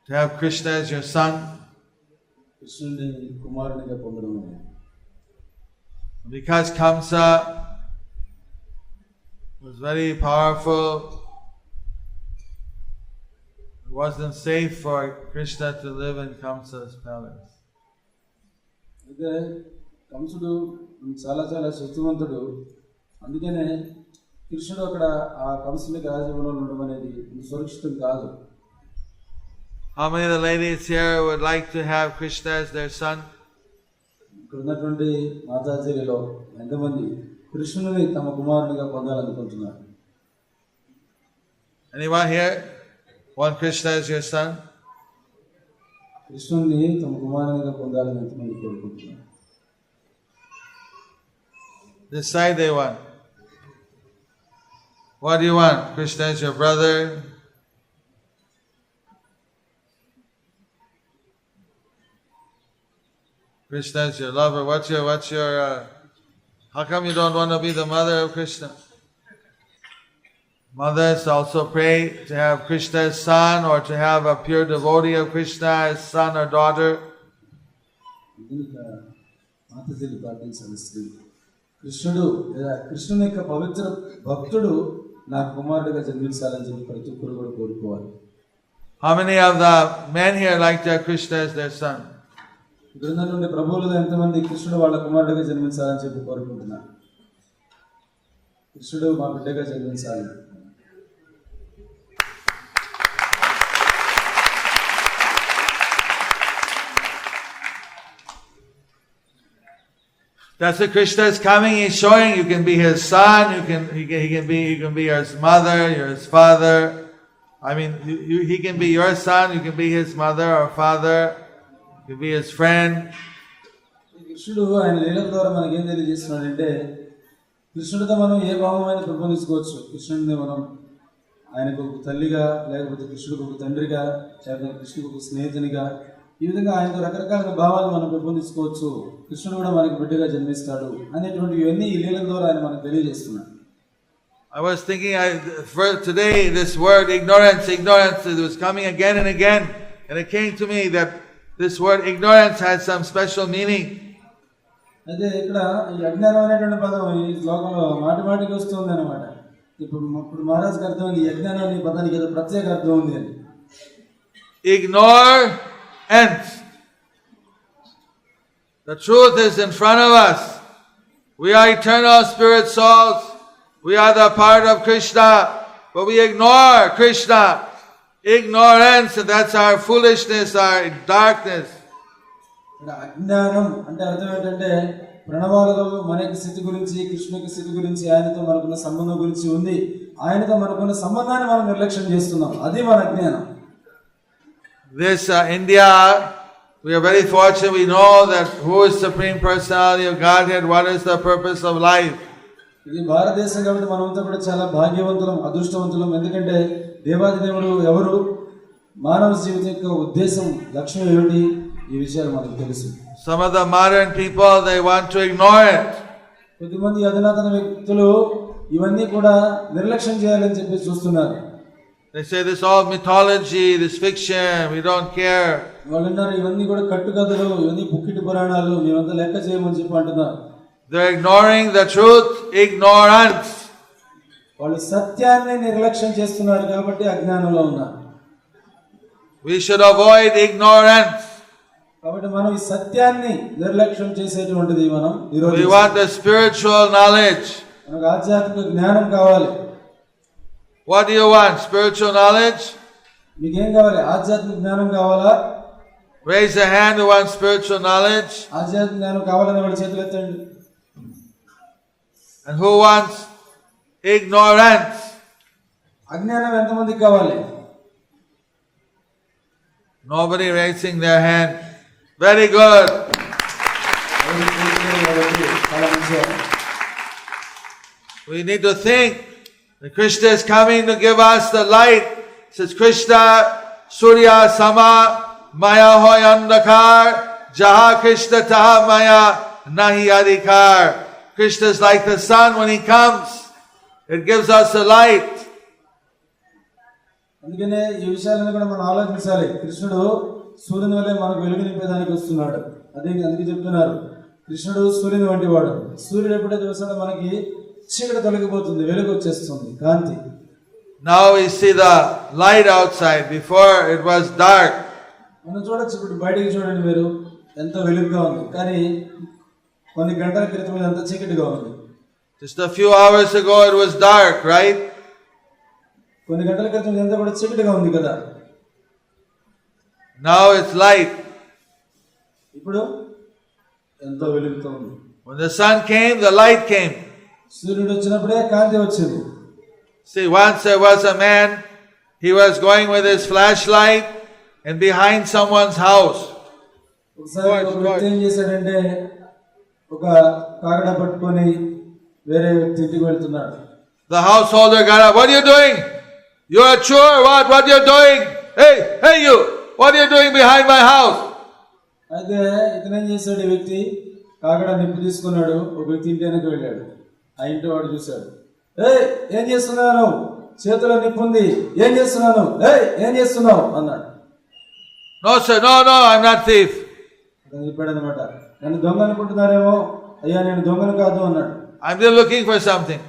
To have Krishna as your son. కృష్ణుడిని కుమారునిగా పొందడం అనేది. Because Kamsa was very powerful, it wasn't safe for Krishna to live in Kamsa's palace. అయితే కంసుడు చాలా చాలా శక్తివంతుడు. అందుకనే కృష్ణుడు అక్కడ ఆ కంసునికి రాజభవనంలో ఉండడం అనేది సురక్షితం కాదు. How many of the ladies here would like to have Krishna as their son? ఇక్కడ ఉన్నటువంటి మాతాజీలలో ఎంతమంది కృష్ణుని తమ కుమారునిగా పొందాలనుకుంటున్నారు? Anyone here want Krishna as your son? కృష్ణుని తమ కుమారునిగా పొందాలని ఎంతమంది కోరుకుంటున్నారు? This side they want. What do you want? Krishna as your brother? Krishna is your lover. What's your how come you don't want to be the mother of Krishna? Mothers also pray to have Krishna as son or to have a pure devotee of Krishna as son or daughter. మాతాజీలు ప్రార్థించాలి స్త్రీ కృష్ణుడు కృష్ణుని యొక్క పవిత్ర భక్తుడు నాకు కుమారుడిగా జన్మించాలని చెప్పి ప్రతి ఒక్కరు కూడా కోరుకోవాలి. How many of the men here like to have Krishna as their son? ఇక్కడ నుండి ప్రభువులుగా ఎంతమంది కృష్ణుడు వాళ్ళ కుమారుడిగా జన్మించాలని చెప్పి కోరుకుంటున్నారు? కృష్ణుడు మా బిడ్డగా జన్మించాలి. That's what Krishna is coming. He's showing you can be his son. You can be his mother. You're his father. I mean, he can be your son. You can be his mother or father. You can be his friend. కృష్ణుడు ఆయన లీలల ద్వారా మనకేం తెలియజేస్తున్నాడంటే కృష్ణుడితో మనం ఏ భావమైన పెంపొందించుకోవచ్చు. కృష్ణుడిని మనం ఆయనకు ఒక తల్లిగా, లేకపోతే కృష్ణుడికి ఒక తండ్రిగా, లేకపోతే కృష్ణుడికి ఒక స్నేహితునిగా, ఈ విధంగా ఆయనకు రకరకాల భావాలు మనం పెంపొందించుకోవచ్చు. కృష్ణుడు కూడా మనకి బిడ్డగా జన్మిస్తాడు అనేటువంటి ఇవన్నీ ఈ లీలల ద్వారా ఆయన మనకు తెలియజేస్తున్నాడు. I was thinking for today this word ignorance, it was coming again and again, and it came to me that this word ignorance has some special meaning. అయితే ఇక్కడ ఈ అజ్ఞానం అనేటువంటి పదం ఈ శ్లోకంలో మాటి మాటికి వస్తుంది అనమాట. ఇప్పుడు మహారాజుకి అర్థమైంది ఈ అజ్ఞానం అనే పదానికి ఏదో ప్రత్యేక అర్థం ఉంది అని. Ignorance. The truth is in front of us. We are eternal spirit souls. We are the part of Krishna. but we ignore Krishna. Ignorance, that's our foolishness, our darkness. ఇక్కడ అజ్ఞానం అంటే అర్థం ఏంటంటే ప్రణవాలలో మన యొక్క స్థితి గురించి, కృష్ణ యొక్క స్థితి గురించి, ఆయనతో మనకున్న సంబంధం గురించి ఉంది. ఆయనతో మనకున్న సంబంధాన్ని మనం నిర్లక్ష్యం చేస్తున్నాం. అది మన అజ్ఞానం. This India, we are very fortunate. We know that who is Supreme Personality of Godhead, what is the purpose of life. ఇది భారతదేశం కాబట్టి మనమంతా కూడా చాలా భాగ్యవంతులం, అదృష్టవంతులం. ఎందుకంటే దేవాది దేవుడు ఎవరు, మానవ జీవితం యొక్క ఉద్దేశం, లక్ష్యం ఏమిటి, ఈ విషయాలు మనకు తెలుసు. Some of the modern people, they want to ignore it. కొద్దిమంది అధునాతన వ్యక్తులు ఇవన్నీ కూడా నిర్లక్ష్యం చేయాలని చెప్పి చూస్తున్నారు. They say this all mythology, this fiction, we don't care. వాళ్ళు అన్నారు ఇవన్నీ కూడా కట్టుకథలు, ఇవన్నీ పుక్కిటి పురాణాలు, మేమంతా లెక్క చేయమని చెప్పి అంటున్నారు. They're ignoring the truth, ignorance. వాళ్ళు సత్యాన్ని నిర్లక్ష్యం చేస్తున్నారు కాబట్టి అజ్ఞానంలో ఉన్నారు. We should avoid ignorance. కాబట్టి మనం ఈ సత్యాన్ని నిర్లక్ష్యం చేసేటువంటిది మనం ఈరోజు. We want the spiritual knowledge. మనకు ఆధ్యాత్మిక జ్ఞానం కావాలి. What do you want? Spiritual knowledge? మీకేం కావాలి? ఆధ్యాత్మిక జ్ఞానం కావాలా? Raise a hand who wants spiritual knowledge. ఆధ్యాత్మిక జ్ఞానం కావాలని వాళ్ళు చేతులు ఎత్తండి. And who wants ignorance? అజ్ఞానం ఎంతమందికి కావాలి? Nobody raising their hand. Very good. చాలా మంచిది. We need to think that Krishna is coming to give us the light. It says Krishna, Surya Sama, Maya hoy andakar, Jaha Krishna taha Maya nahi adhikar. Krishna is like the sun when he comes. It gives us the light. అందుకనే ఈ విషయాలను కూడా మనం ఆలోచించాలి. కృష్ణుడు సూర్యుని వల్లే మనకు వెలుగు నింపేదానికి వస్తున్నాడు. అందుకే చెప్తున్నారు కృష్ణుడు సూర్యుని వంటి వాడు. సూర్యుడు ఎప్పుడైతే వస్తాడో మనకి చీకటి తొలగిపోతుంది, వెలుగు వచ్చేస్తుంది, కాంతి. Now we see the light outside. Before it was dark. మనం చూడొచ్చు, ఇప్పుడు బయటికి చూడండి మీరు, ఎంతో వెలుగుగా ఉంది. కానీ కొన్ని గంటల క్రితం అంతా చీకటిగా ఉంది. Just a few hours ago it was dark, right? కొన్ని గంటల క్రితం ఎంత కూడా చీకటిగా ఉంది కదా. Now it's light. ఇప్పుడు ఎంతో వెలుగుతో ఉంది. When the sun came, the light came. సూర్యుడు వచ్చినప్పుడే కాంతి వచ్చింది. See, once there was a man, he was going with his flashlight and behind someone's house. ఒకసారి ఒక వ్యక్తి ఏం చేశాడంటే ఒక కాగడ పట్టుకొని వేరే వ్యక్తి ఇంటికి వెళ్తున్నాడు. The householder got up. What are you doing? You are sure? What are you doing? Hey you! What are you doing behind my house? అయితే ఇతను ఏం చేశాడు, ఈ వ్యక్తి కాగడ నిప్పు తీసుకున్నాడు, ఒక వ్యక్తి ఇంటి వెనక్కి వెళ్ళాడు. ఆ ఇంటి వాడు చూశాడు. ఏం చేస్తున్నాను, చేతిలో నిప్పు ఉంది, ఏం చేస్తున్నాను, ఏం చేస్తున్నావు అన్నాడు. No sir, no, I'm not thief. అతను చెప్పాడు అనమాట, నన్ను దొంగ అనుకుంటున్నారేమో. అయ్యా నేను దొంగను కాదు అన్నాడు. I'm just looking for something.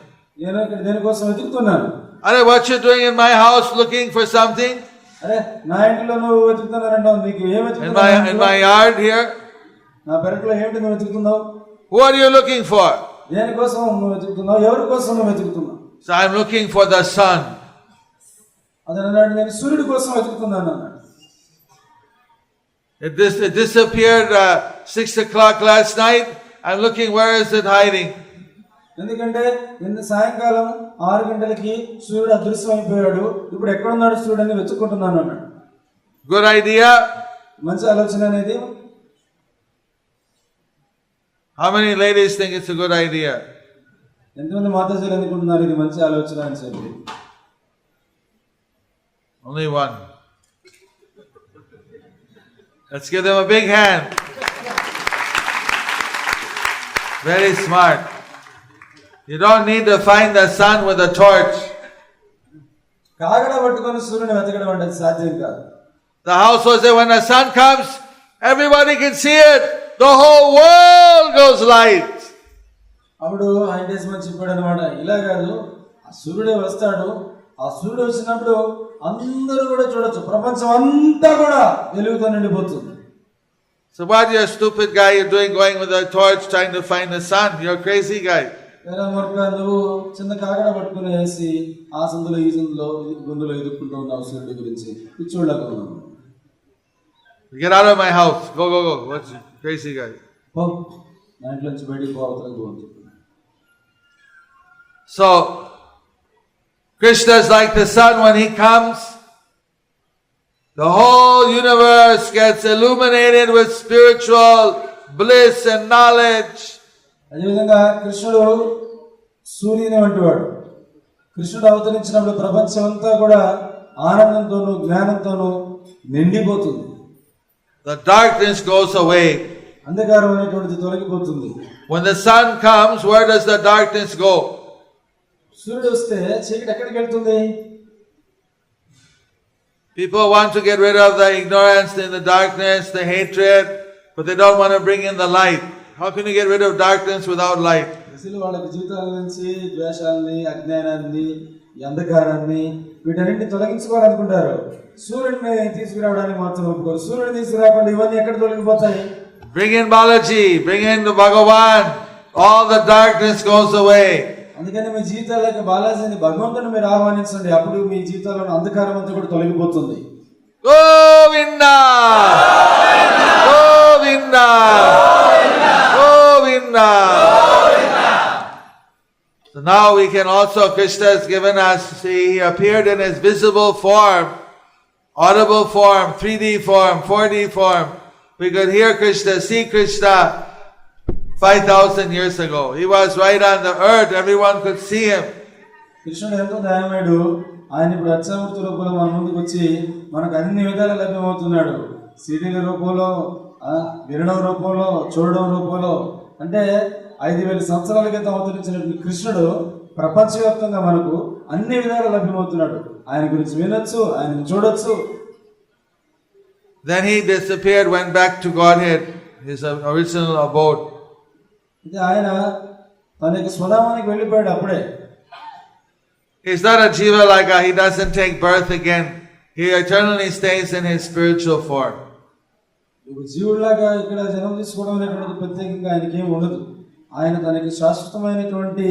నేను ఇక్కడ దేనికోసం వెతుకుతున్నాను. Are what you doing in my house looking for something? అరే నా ఇంట్లో నువ్వు వెతుకుతున్నారంటావు, నీకు ఏం In వెతుకుతున్నావు? my yard here? నా పెరట్లో ఏమిటి నువ్వు వెతుకుతున్నావు? Who are you looking for? దేనికోసం నువ్వు వెతుకుతున్నావు, ఎవరి కోసం నువ్వు వెతుకుతున్నావు? So I'm looking for the sun. అతను అన్నాడు, నేను సూర్యుడి కోసం వెతుకుతున్నాను అన్నాడు. It disappeared 6 o'clock last night. I'm looking, where is it hiding? ఎందుకంటే నిన్న సాయంకాలం 6 గంటలకి సూర్యుడు అదృశ్యం అయిపోయాడు. ఇప్పుడు ఎక్కడున్నాడు సూర్యుడు అని వెతుక్కుంటున్నాను అన్నాడు. Good idea. మంచి ఆలోచన అనేది. How many ladies think it's a good idea? ఎంతమంది మాతాజీలు అనుకుంటున్నారు ఇది మంచి ఆలోచన అని చెప్పి? Only one. Let's give them a big hand. Very smart. You don't need to find the sun with a torch. కాగడ పట్టుకొని సూర్యుని వెతకడం అంటే సాధ్యం కాదు. The house was there when the sun comes, everybody can see it. The whole world goes light. అప్పుడు ఆయన చెప్పాడు అనమాట, ఇలా కాదు, ఆ సూర్యుడే వస్తాడు, ఆ సూర్యుడు వచ్చినప్పుడు అందరూ కూడా చూడొచ్చు, ప్రపంచం అంతా కూడా వెలుగుతో నిండిపోతుంది. So what, you stupid guy, you're doing going with a torch trying to find the sun? You're a crazy guy. వేరే మూర్ఖ, నువ్వు చిన్న కాకడ పట్టుకుని వేసి ఆ సందులో ఈ సందులో గుందులో ఎదుర్కొంటూ ఉన్నావు సూర్యుడి గురించి, పిచ్చోళ్ళగా ఉన్నావు. Get out of my house. Go. What's crazy guy? పో, నా ఇంట్లో నుంచి బయటికి పోవట్లేదు అని చెప్పి. So, Krishna is like the sun. When he comes, the whole universe gets illuminated with spiritual bliss and knowledge. అదేవిధంగా కృష్ణుడు సూర్యుని వంటి వాడు. కృష్ణుడు అవతరించినప్పుడు ప్రపంచం అంతా కూడా ఆనందంతోనూ జ్ఞానంతోనూ నిండిపోతుంది. The darkness goes away. అంధకారం అనేటువంటిది తొలగిపోతుంది. When the sun comes, where does the darkness go? సూర్యుడు వస్తే చీకటి ఎక్కడికి వెళ్తుంది? People want to get rid of the ignorance and the darkness, the hatred, but they don't want to bring in the light. How can you get rid of darkness without light? అసలు వాళ్ళకి జీవితాల నుంచి ద్వేషాలని, అజ్ఞానాన్ని, ఈ అంధకారాన్ని వీటన్నింటిని తొలగించుకోవాలనుకుంటారు. సూర్యుడిని తీసుకురావడానికి మాత్రం ఒప్పుకోరు. సూర్యుడిని తీసుకురాకుండా ఇవన్నీ ఎక్కడ తొలగిపోతాయి? Bring in Balaji, bring in the Bhagavan, all the darkness goes away. అందుకని మీ జీవితాలకి బాలాజీని, భగవంతుని మీరు ఆహ్వానించండి. అప్పుడు మీ జీవితాల్లో అంధకారం అంతా కూడా తొలగిపోతుంది. Govinda! Govinda! Govinda! So now we can also, Krishna has given us, see, he appeared in his visible form, audible form, 3D form, 4D form. We could hear Krishna, see Krishna 5,000 years ago. He was right on the earth, everyone could see him. కృష్ణుడు ఎంతో దయామయుడు. ఆయన ఇప్పుడు అక్షామూర్తి రూపంలో మన ముందుకు వచ్చి మనకు అన్ని విధాలు లభ్యమవుతున్నాడు. సీడీల రూపంలో, వినడం రూపంలో, చూడడం రూపంలో. అంటే 5,000 సంవత్సరాల క్రితం అవతరించినటువంటి కృష్ణుడు ప్రపంచవ్యాప్తంగా మనకు అన్ని విధాలు లభ్యమవుతున్నాడు. ఆయన గురించి వినొచ్చు, ఆయన చూడొచ్చు. Then he disappeared, went back to Godhead, his original abode. అయితే ఆయన తన యొక్క స్వధామానికి వెళ్ళిపోయాడు అప్పుడే. He's not a jiva like he doesn't take birth again. He eternally stays in his spiritual form. జీవుడిలాగా ఇక్కడ జన్మ తీసుకోవడం అనేటువంటి ప్రత్యేకంగా ఆయనకి ఏమి ఉండదు. ఆయన తనకి శాశ్వతమైనటువంటి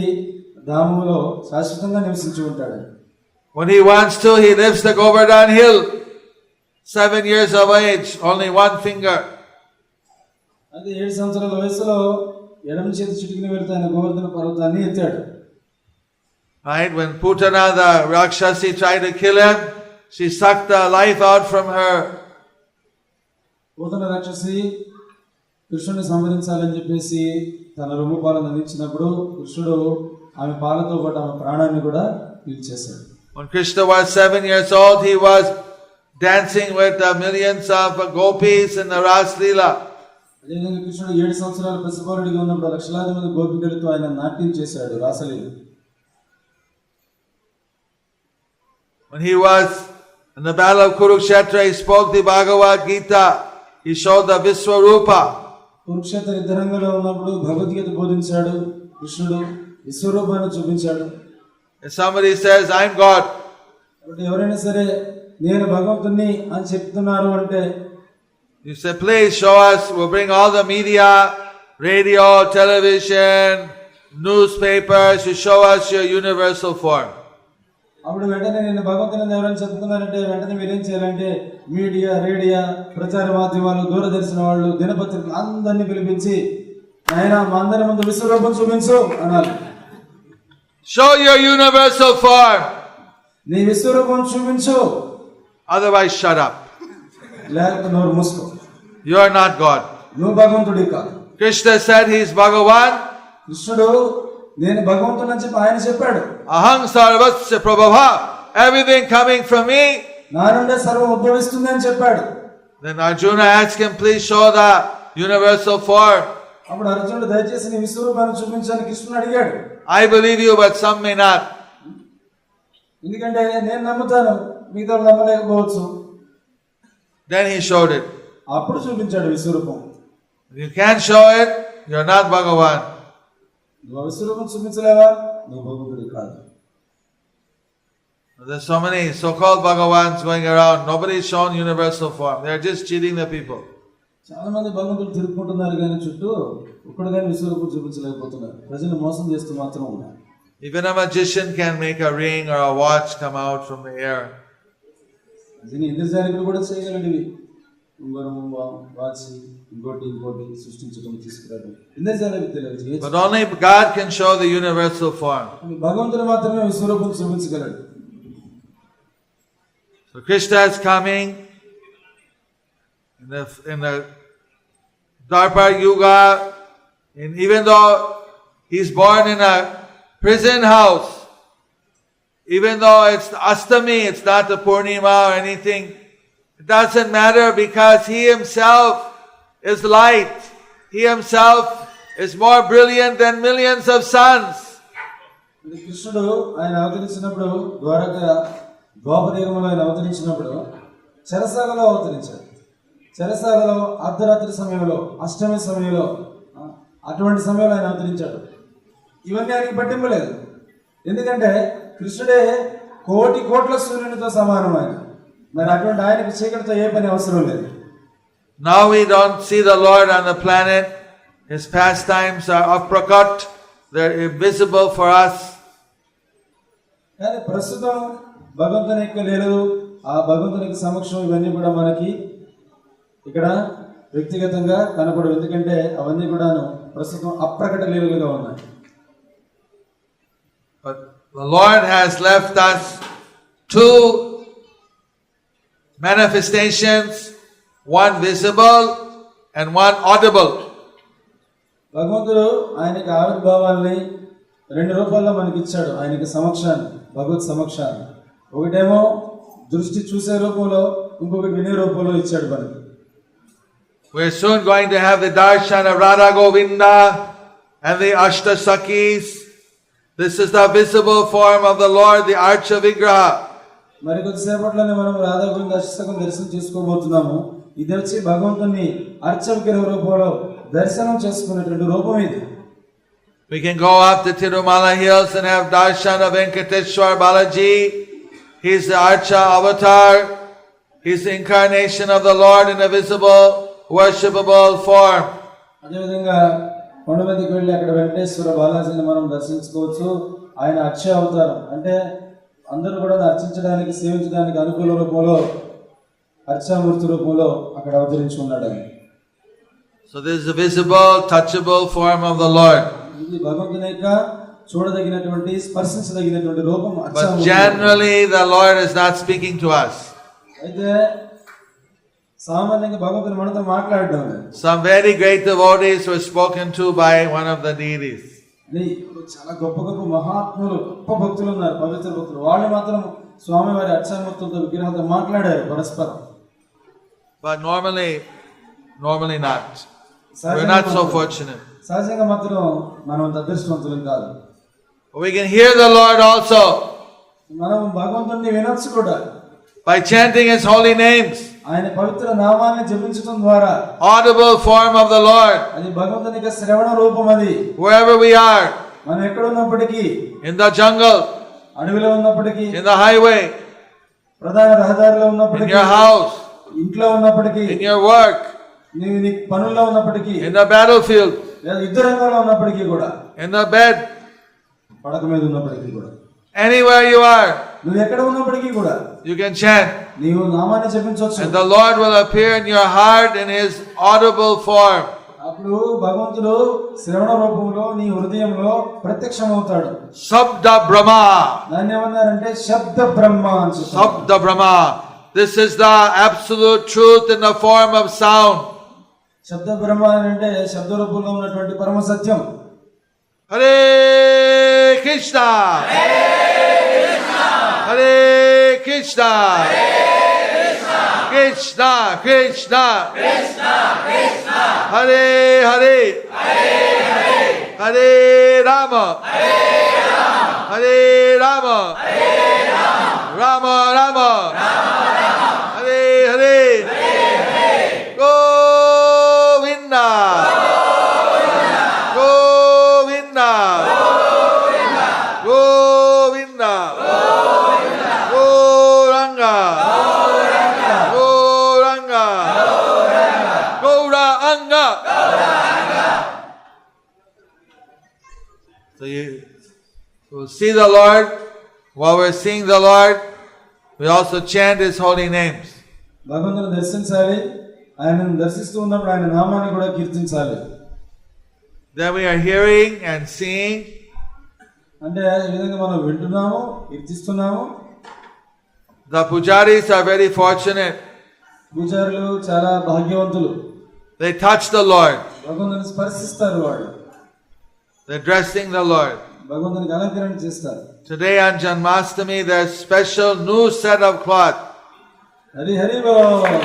ధామంలో శాశ్వతంగా నివసించి ఉంటాడు. When he wants to, he lifts the Govardhan hill. 7 years of age, only one finger. అయితే 7 సంవత్సరాల వయసులో ఎడమ చేతి చిటికిన వెళ్తే ఆయన గోవర్ధన పర్వతాన్ని ఎత్తాడు. Right? When Putana, the Rakshasi, tried to kill him, she sucked the life out from her. Putana రాక్షసి కృష్ణుని సంహరించాలని చెప్పేసి తన రొమ్ము పాలను అందించినప్పుడు కృష్ణుడు ఆమె పాలతో పాటు ఆమె ప్రాణాన్ని కూడా పీల్చేశాడు. When Krishna was 7 years old, he was dancing with the millions of gopis in the Ras Leela. అదేవిధంగా కృష్ణుడు 7 సంవత్సరాల పసిబాలుడిగా ఉన్నప్పుడు లక్షలాది మంది గోపికలతో ఆయన నాట్యం చేశాడు రాసలీల. When he was in the battle of Kurukshetra, he spoke the Bhagavad Gita. He showed the Viswarupa. Kurukshetra యుద్ధరంగంలో ఉన్నప్పుడు భగవద్గీత బోధించాడు కృష్ణుడు, విశ్వరూపాన్ని చూపించాడు. If somebody says, I'm God, కాబట్టి ఎవరైనా సరే నేను భగవంతుణ్ణి అని చెప్తున్నారు అంటే, you say, please show us. We'll bring all the media, radio, television, newspapers to show us your universal form. అప్పుడు వెంటనే నేను భగవంతుని ఎవరైనా చెప్తున్నానంటే వెంటనే మీరేం చేయాలంటే మీడియా, రేడియో, ప్రచార మాధ్యమాలు, దూరదర్శన వాళ్ళు, దినపత్రికలు అందరినీ పిలిపించి ఆయన మా అందరి ముందు విశ్వరూపం చూపించు అన్నారు. Show your universal form. నీ విశ్వరూపం చూపించు, Otherwise, shut up. లేకపోతే నోరు మూసుకో. You are not God. నువ్వు భగవంతుడి కాదు. Krishna said he is Bhagavan. కృష్ణుడు నేను భగవంతుడు అని చెప్పి ఆయన చెప్పాడు. Aham sarvasya prabhava. Everything coming from me. నా నుండే సర్వం ఉద్భవిస్తుంది అని చెప్పాడు. Then Arjuna asked him, please show the universal form. అప్పుడు అర్జునుడు దయచేసి నీ విశ్వరూపాన్ని చూపించని కృష్ణుడు అడిగాడు. I believe you, but some may not. ఎందుకంటే నేను నమ్ముతాను, మిగతా నమ్మలేకపోవచ్చు. Then he showed it. అప్పుడు చూపించాడు విశ్వరూపం. If you can't show it, you're not Bhagavan. నువ్వు విశ్వరూపం చూపించలేవా, నువ్వు భగవంతుడి కాదు. There's so many so-called Bhagavans going around. Nobody's shown universal form. They're just cheating the people. చాలా మంది భగవంతుడు తిరుగుకుంటున్నారు కానీ చుట్టూ ఒక్కడు కానీ విశ్వరూపం చూపించలేకపోతున్నారు. ప్రజలు మోసం చేస్తూ మాత్రం ఉన్నారు. Even a magician can make a ring or a watch come out from the air. దీన్ని ఇంద్రజాలికులు కూడా చేయగలడు. ఇవి ఉంగరము, వాచి, ఇంకోటి సృష్టించడం, తీసుకురావడం ఇంద్రజాల విద్యలు. But only God can show the universal form. భగవంతుడు మాత్రమే విశ్వరూపం చూపించగలడు. So Krishna is coming in the Dwapar Yuga, and even though he's born in a prison house, even though it's Astami, it's not the Purnima or anything, it doesn't matter because he himself is light. He himself is more brilliant than millions of suns. కృష్ణుడు ఆయన అవతరించినప్పుడు ద్వాపరయుగంలో ఆయన అవతరించినప్పుడు చెరసాలలో అవతరించాడు. చెరసాలలో అర్ధరాత్రి సమయంలో, అష్టమి సమయంలో, అటువంటి సమయంలో ఆయన అవతరించాడు. ఇవన్నీ ఆయనకి పట్టింపలేదు. ఎందుకంటే కృష్ణుడే కోట్ల సూర్యునితో సమానం ఆయన. మరి అటువంటి ఆయనకి చీకటితో ఏ పని అవసరం లేదు. Now we don't see the Lord on the planet. His pastimes are aprakat. They're invisible for us. కానీ ప్రస్తుతం భగవంతుని యొక్క లీలలు, ఆ భగవంతునికి సమక్షం ఇవన్నీ కూడా మనకి ఇక్కడ వ్యక్తిగతంగా కనపడవు. ఎందుకంటే అవన్నీ కూడాను ప్రస్తుతం అప్రకట లీలలుగా ఉన్నాయి. But the Lord has left us two manifestations, one visible and one audible. భగవంతుడు ఆయనకి ఆవిర్భావాల్ని రెండు రూపాల్లో మనకి ఇచ్చాడు. ఆయనకి సమక్షాన్ని, భగవత్ సమక్షాన్ని. ఒకటేమో దృష్టి చూసే రూపంలో, ఇంకొకటి వినే రూపంలో ఇచ్చాడు మనకి. We're soon going to have the darshan of Radha Govinda and the Ashta Sakhis. This is the visible form of the Lord, the Archa Vigraha. మరి కొద్దిసేపట్లోనే మనం రాధా గోవింద అష్టకం దర్శనం చేసుకోబోతున్నాము. ఇది వచ్చి భగవంతుని అర్చ విగ్రహ రూపంలో దర్శనం చేసుకునేటువంటి రూపం ఇది. We can go up the Tirumala hills and have darshan of Venkateshwar Balaji. He's the Archa avatar. He's the incarnation of the Lord in a visible, worshipable form. అదేవిధంగా కొండ మీదకి వెళ్ళి అక్కడ వెంకటేశ్వర బాలాజీని మనం దర్శించుకోవచ్చు. ఆయన అక్షయ అవతారం, అంటే అందరూ కూడా అర్చించడానికి, సేవించడానికి అనుకూల రూపంలో, అర్చామూర్తి రూపంలో అక్కడ అవతరించి ఉన్నాడు ఆయన. So this is the visible, touchable form of the Lord. ఇది భగవంతుని యొక్క చూడదగినటువంటి, స్పర్శించదగినటువంటి రూపం. But generally the Lord is not speaking to us. అయితే సామాన్యంగా భగవంతుని మనతో మాట్లాడడం. Some very great devotees were spoken to by one of the deities. చాలా గొప్ప గొప్ప మహాత్ములు, గొప్ప భక్తులు ఉన్నారు, పవిత్ర భక్తులు. వాళ్ళు మాత్రం స్వామి వారి అర్చామూర్తులతో, విగ్రహాలతో మాట్లాడారు పరస్పరం. But normally not. We're not so fortunate. సహజంగా మాత్రం మనం అంత అదృష్టవంతులం కాదు. We can hear the Lord also మనం భగవంతుని వినొచ్చు కూడా. by chanting His holy names. ఆయన పవిత్ర నామాన్ని జపించడం ద్వారా. Audible form of the Lord. అది భగవంతుని యొక్క శ్రవణ రూపం. అది wherever we are. మనం ఎక్కడ ఉన్నప్పటికీ, in the jungle, అడవిలో ఉన్నప్పటికీ, in the highway, ప్రధాన రహదారిలో ఉన్నప్పటికీ, in your house, ఇంట్లో ఉన్నప్పటికీ, in your work, నీ పనుల్లో ఉన్నప్పటికీ, in the battlefield, లేదా యుద్ధ రంగంలో ఉన్నప్పటికీ కూడా, in the bed, పడక మీద ఉన్నప్పటికీ కూడా, anywhere you are, నువ్వు ఎక్కడ ఉన్నప్పటికీ కూడా you can chant. నీవు నామాన్ని జపించవచ్చు. And the Lord will appear in your heart in His audible form. అప్పుడు భగవంతుడు శ్రవణ రూపంలో నీ హృదయంలో ప్రత్యక్షమవుతాడు. Sabda Brahma. దాన్ని ఏమన్నారంటే శబ్ద బ్రహ్మ అని చెప్పారు. Sabda Brahma. This is the absolute truth in the form of sound. శబ్ద బ్రహ్మ అంటే శబ్ద రూపంలో ఉన్నటువంటి పరమ సత్యం. Hare Krishna. Hare Krishna. Krishna Krishna. Hare Hare. Hare Rama. Hare Rama. Rama Rama. Hare Hare. Govinda. Govinda. Govinda. Gauranga. Gauranga. Gaura. So you will see the Lord. While we're seeing the Lord, we also chant His holy names. భగవంతుని దర్శించాలి, ఆయనను దర్శిస్తూ ఉన్నప్పుడు ఆయన నామాన్ని కూడా కీర్తించాలి. Then we are hearing and seeing. అంటే ఈ విధంగా మనం వింటున్నాము, కీర్తిస్తున్నాము. The pujaris are very fortunate. పూజారులు చాలా భాగ్యవంతులు. They touch the Lord. భగవంతుని స్పర్శిస్తారు వాళ్ళు. They're dressing the Lord. భగవంతునికి అలంకరణ చేస్తారు. Today on Janmashtami, there's special new set of cloth. Hari Hari బోల్.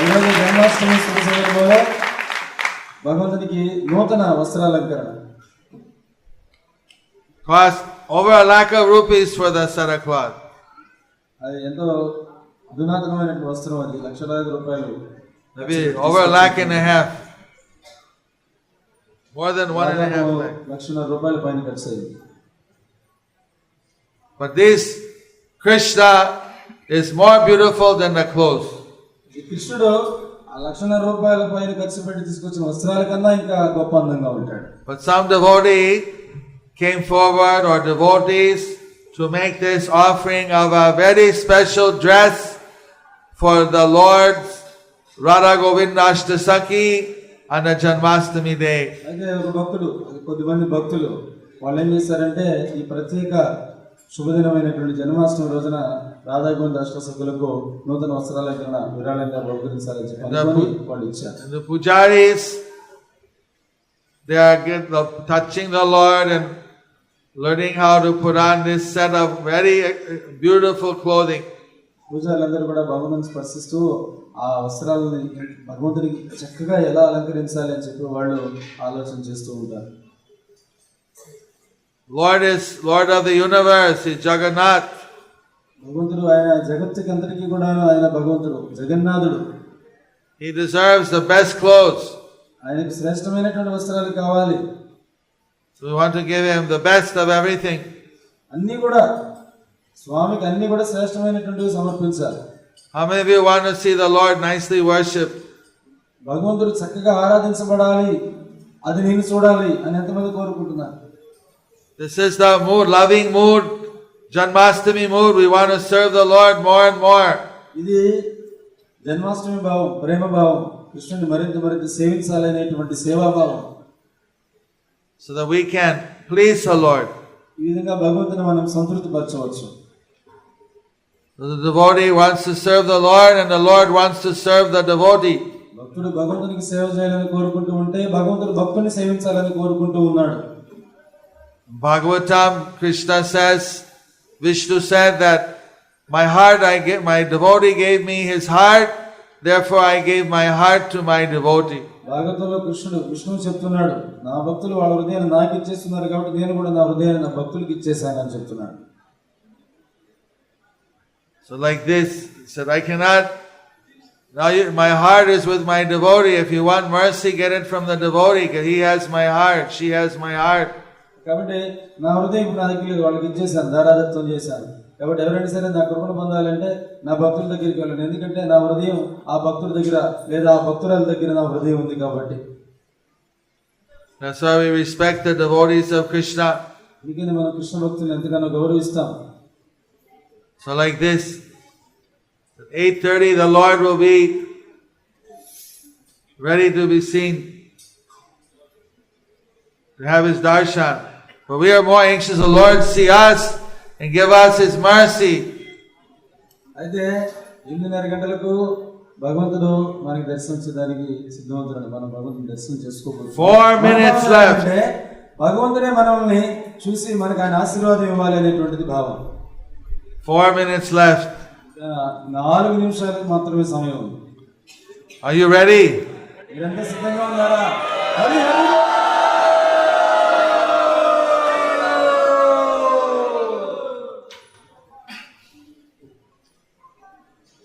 ఈరోజు జన్మాష్టమి శుభ సందర్భంలో భగవంతునికి నూతన వస్త్రాలంకరణ. Cost over 1,00,000 rupees for the set of cloth. అది ఎంతో అధునాతనమైన వస్త్రం, అది ₹1,00,000. Maybe over 1.5 lakhs. More than 1.5 lakhs. ₹1,00,000 పైన ఖర్చు అయింది. But this Krishna is more beautiful than the clothes. ఈ కృష్ణుడు ఆ ₹1,00,000 పైన ఖర్చు పెట్టి తీసుకొచ్చిన వస్త్రాల కన్నా ఇంకా గొప్ప అందంగా ఉంటాడు. But some devotee came forward, or devotees, to make this offering of a very special dress for the Lord's Radha Govinda Ashtasaki on the Janmashtami day. అయితే ఒక భక్తుడు, కొద్దిమంది భక్తులు వాళ్ళు ఏం చేశారంటే ఈ ప్రత్యేక శుభదినమైనటువంటి జన్మాష్టమి రోజున రాధాగోవింద అష్టసఖులకు నూతన వస్త్రాలంకరణ విరాళంగా బహుకరించాలని చెప్పి అనుకొని వాళ్ళు ఇచ్చారు. And the pujaris, they are touching the Lord and learning how to put on this set of very beautiful clothing. పూజారులందరూ కూడా భగవంతుని స్పర్శిస్తూ ఆ వస్త్రాలని భగవంతునికి చక్కగా ఎలా అలంకరించాలి అని చెప్పి వాళ్ళు ఆలోచన చేస్తూ ఉంటారు. Lord is Lord of the universe, is Jagannath. భగవంతుడు ఆయన జగత్తుకి అందరికీ కూడా ఆయన భగవంతుడు, జగన్నాథుడు. He deserves the best clothes. ఆయనకు శ్రేష్టమైనటువంటి వస్త్రాలు కావాలి. So we want to give Him the best of everything. అన్నీ కూడా స్వామికి అన్ని కూడా శ్రేష్టమైనటువంటివి సమర్పించాలి. How many of you want to see the Lord nicely worshipped? భగవంతుడు చక్కగా ఆరాధించబడాలి, అది నేను చూడాలి అని ఎంతమంది కోరుకుంటున్నారు? This is the mood, loving mood, Janmashtami mood. We want to serve the Lord more and more. ఇది జన్మాష్టమి భావం, ప్రేమ భావం, కృష్ణుని మరింత మరింత సేవించాలి అనేటువంటి సేవాభావం. So that we can please the Lord. ఈ విధంగా భగవంతుని మనం సంతృప్తి పరచవచ్చు. The devotee wants to serve the Lord and the Lord wants to serve the devotee. భక్తుడు భగవంతునికి సేవ చేయాలని కోరుకుంటూ ఉంటే భగవంతుడు భక్తుని సేవించాలని కోరుకుంటూ ఉన్నాడు. Bhagavatam, Krishna says, Vishnu said that my devotee gave me his heart, therefore I gave my heart to my devotee. భాగవతంలో విష్ణువు చెప్తున్నాడు, నా భక్తులు వాళ్ళ హృదయాన్ని నాకు ఇచ్చేస్తున్నారు కాబట్టి నేను కూడా నా హృదయాన్ని నా భక్తులకి ఇచ్చేసానని చెప్తున్నాడు. So like this, he said, I cannot, my heart is with my devotee. If you want mercy, get it from the devotee, because he has my heart, she has my heart. కాబట్టి నా హృదయం నా దగ్గర లేదు, వాళ్ళకి ఇచ్చేసాను, దారాదత్వం చేశాను. కాబట్టి ఎవరైనా సరే నా కృపను పొందాలంటే నా భక్తుల దగ్గరికి వెళ్ళండి, ఎందుకంటే నా హృదయం ఆ భక్తుల దగ్గర లేదా ఆ భక్తురాల దగ్గర నా హృదయం ఉంది కాబట్టి. That's why we respect the devotees of Krishna. అందుకని మనం కృష్ణ భక్తులను ఎంతగానో గౌరవిస్తాం. So like this, at 8:30 the Lord will be ready to be seen, to have His darshan. But we are more anxious the Lord see us and give us His mercy. అయితే 8:30 గంటలకు భగవంతుడు మనకి దర్శించడానికి సిద్ధమవుతున్నాడు. మనం భగవంతుని దర్శనం చేసుకోబోతున్నాం. 4 minutes left. భగవంతుడే మనల్ని చూసి మనకు ఆయన ఆశీర్వాదం ఇవ్వాలి అనేటువంటిది భావం. 4 minutes left. 4 నిమిషాలకు మాత్రమే సమయం ఉంది. Are you ready? మీరంతా సిద్ధంగా ఉన్నారా? Hari Hari.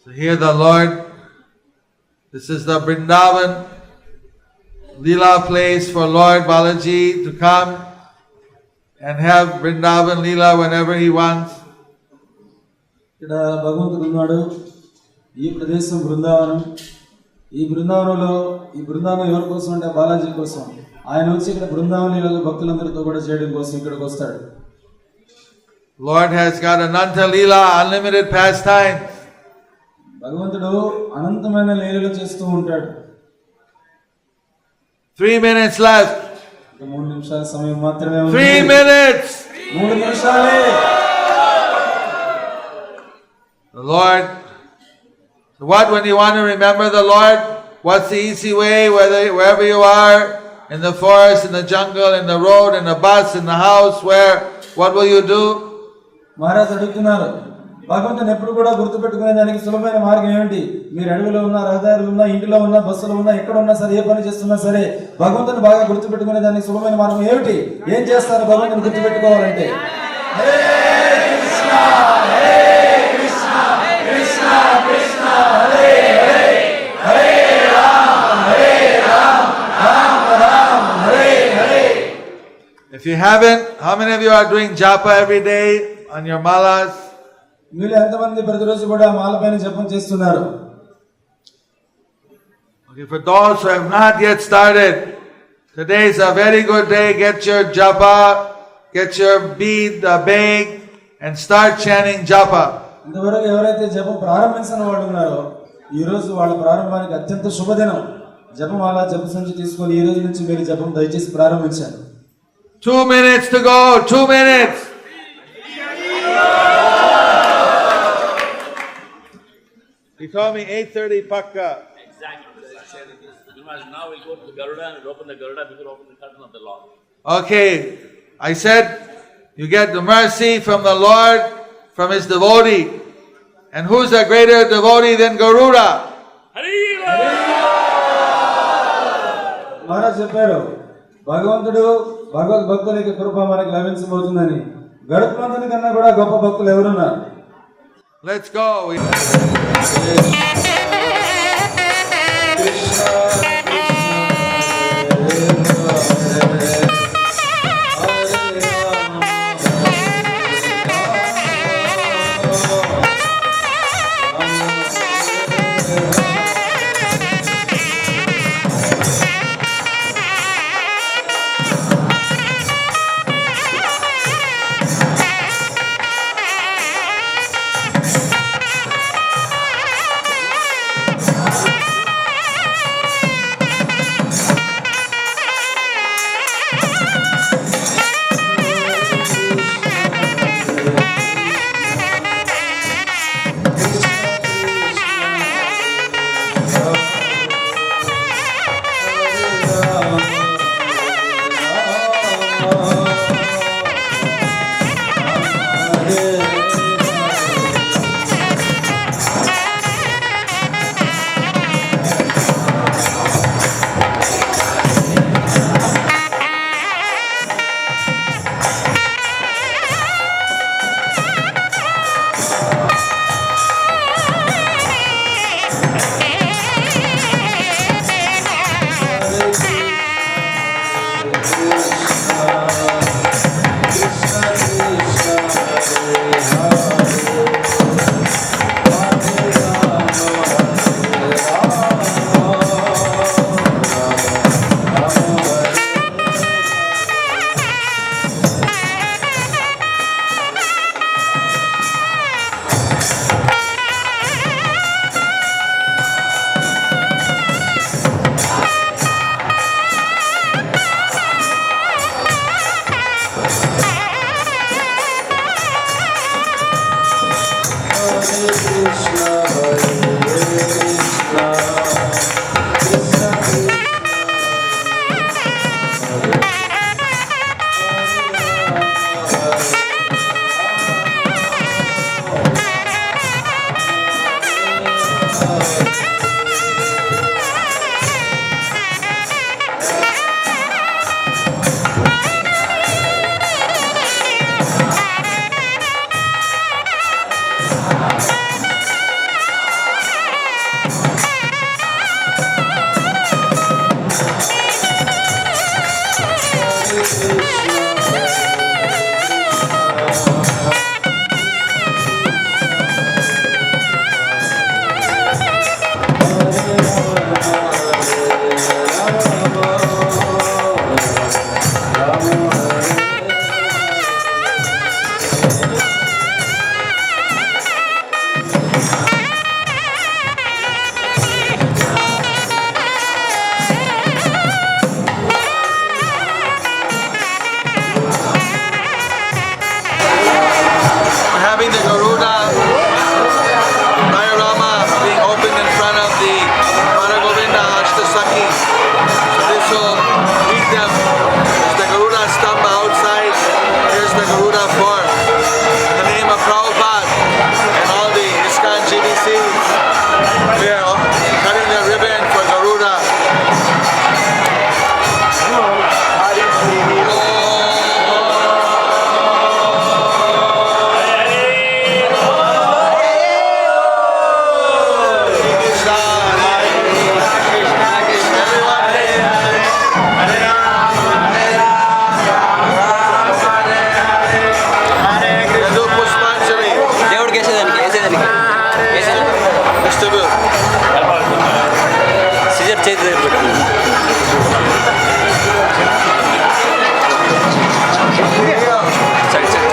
So here the Lord, this is the Vrindavan Leela place for Lord Balaji to come and have Vrindavan Leela whenever he wants. ఇక్కడ భగవంతుడు ఉన్నాడు. ఈ ప్రదేశం బృందావనం. ఈ బృందావనం ఎవరి కోసం అంటే బాలాజీ కోసం. ఆయన వచ్చి ఇక్కడ బృందావనంలో భక్తులందరితో కూడా చేయడం కోసం ఇక్కడికి వస్తాడు. Lord has got Ananta Leela, unlimited pastime. భగవంతుడు అనంతమైన లీలలు చేస్తూ ఉంటాడు. 3 minutes left. 3 నిమిషాల సమయం మాత్రమే ఉంది. 3 minutes. 3 నిమిషాలే. The Lord, what when you want to remember the Lord? What's the easy way? Wherever you are, in the forest, in the jungle, in the road, in the bus, in the house, what will you do? Maharaj అడుగుతున్నారు, భగవంతుని ఎప్పుడు కూడా గుర్తుపెట్టుకునే దానికి సులభమైన మార్గం ఏమిటి? మీరు అడవిలో ఉన్నా, రహదారులు ఉన్నా, ఇంటిలో ఉన్నా, బస్సులో ఉన్నా, ఎక్కడ ఉన్నా సరే, ఏ పని చేస్తున్నా సరే, భగవంతుని బాగా గుర్తుపెట్టుకునే దానికి సులభమైన మార్గం ఏమిటి? ఏం చేస్తారు భగవంతుని గుర్తుపెట్టుకోవాలంటే? Hare Krishna Hare Krishna Krishna Krishna Hare Hare Hare Rama Rama Rama Hare Hare. If you haven't, how many of you are doing japa every day on your malas? మీరు ఎంతమంది ప్రతిరోజు కూడా మాల పైన జపం చేస్తున్నారు? Okay, for those who have not yet started, today is a very good day. Get your japa, get your bead, bag, and start chanting japa. ఇంతవరకు ఎవరైతే జపం ప్రారంభించిన వాళ్ళు ఉన్నారో, ఈ రోజు వాళ్ళ ప్రారంభానికి అత్యంత శుభదినం. జపమాల జప సంచి తీసుకొని ఈ రోజు నుంచి మీరు జపం దయచేసి ప్రారంభించారు. 2 minutes to go. 2 minutes. He told me 8:30 pakka. Exactly. Now we'll go to the Garuda and we'll open the Garuda before open the curtain of the Lord. Okay, I said you get the mercy from the Lord, from His devotee. And who's a greater devotee than Garuda? Maharaj చెప్పారు, భగవంతుడు భగవద్భక్తులకి కృప మనకి లభించబోతుందని. గరుత్మంతుని కన్నా కూడా గొప్ప భక్తులు ఎవరున్నారు? Let's go. Hare Having the Garuda diorama being opened in front of the Maragovinda Ashtasaki. So this will meet them. There's the Garuda Stamba outside. Here's the Garuda form. In the name of Prabhupada and all the ISKCON GBCs, we are cutting the ribbon for Garuda. దేవుడికి వేసేదానికి Distribute. Scissor చేతి దగ్గర పెట్టు. Side side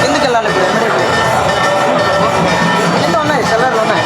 ఎందుకు వెళ్ళాలి ఇప్పుడు ఎంత ఉన్నాయి సెల్లర్లు ఉన్నాయి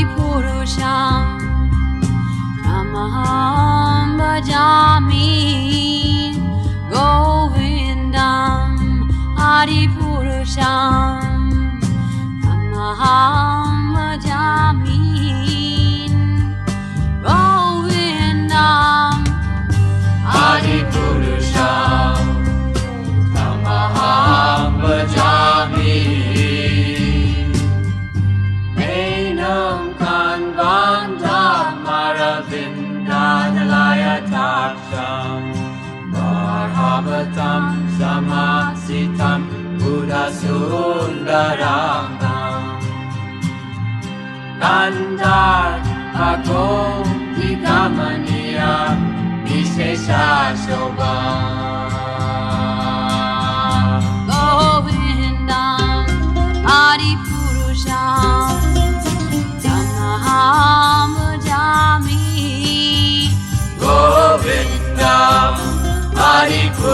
Adipurusham Tamaham Bhajami Govindam Adipurusham Tamaham Bhajami Govindam Adipurusham Tamaham Bhajami Bharavatam Samasitam Buddha Sundarangam Kandar Agom Vikamaniya Vishesha Shobham Govindam Adipurusham Tamaham Bhajami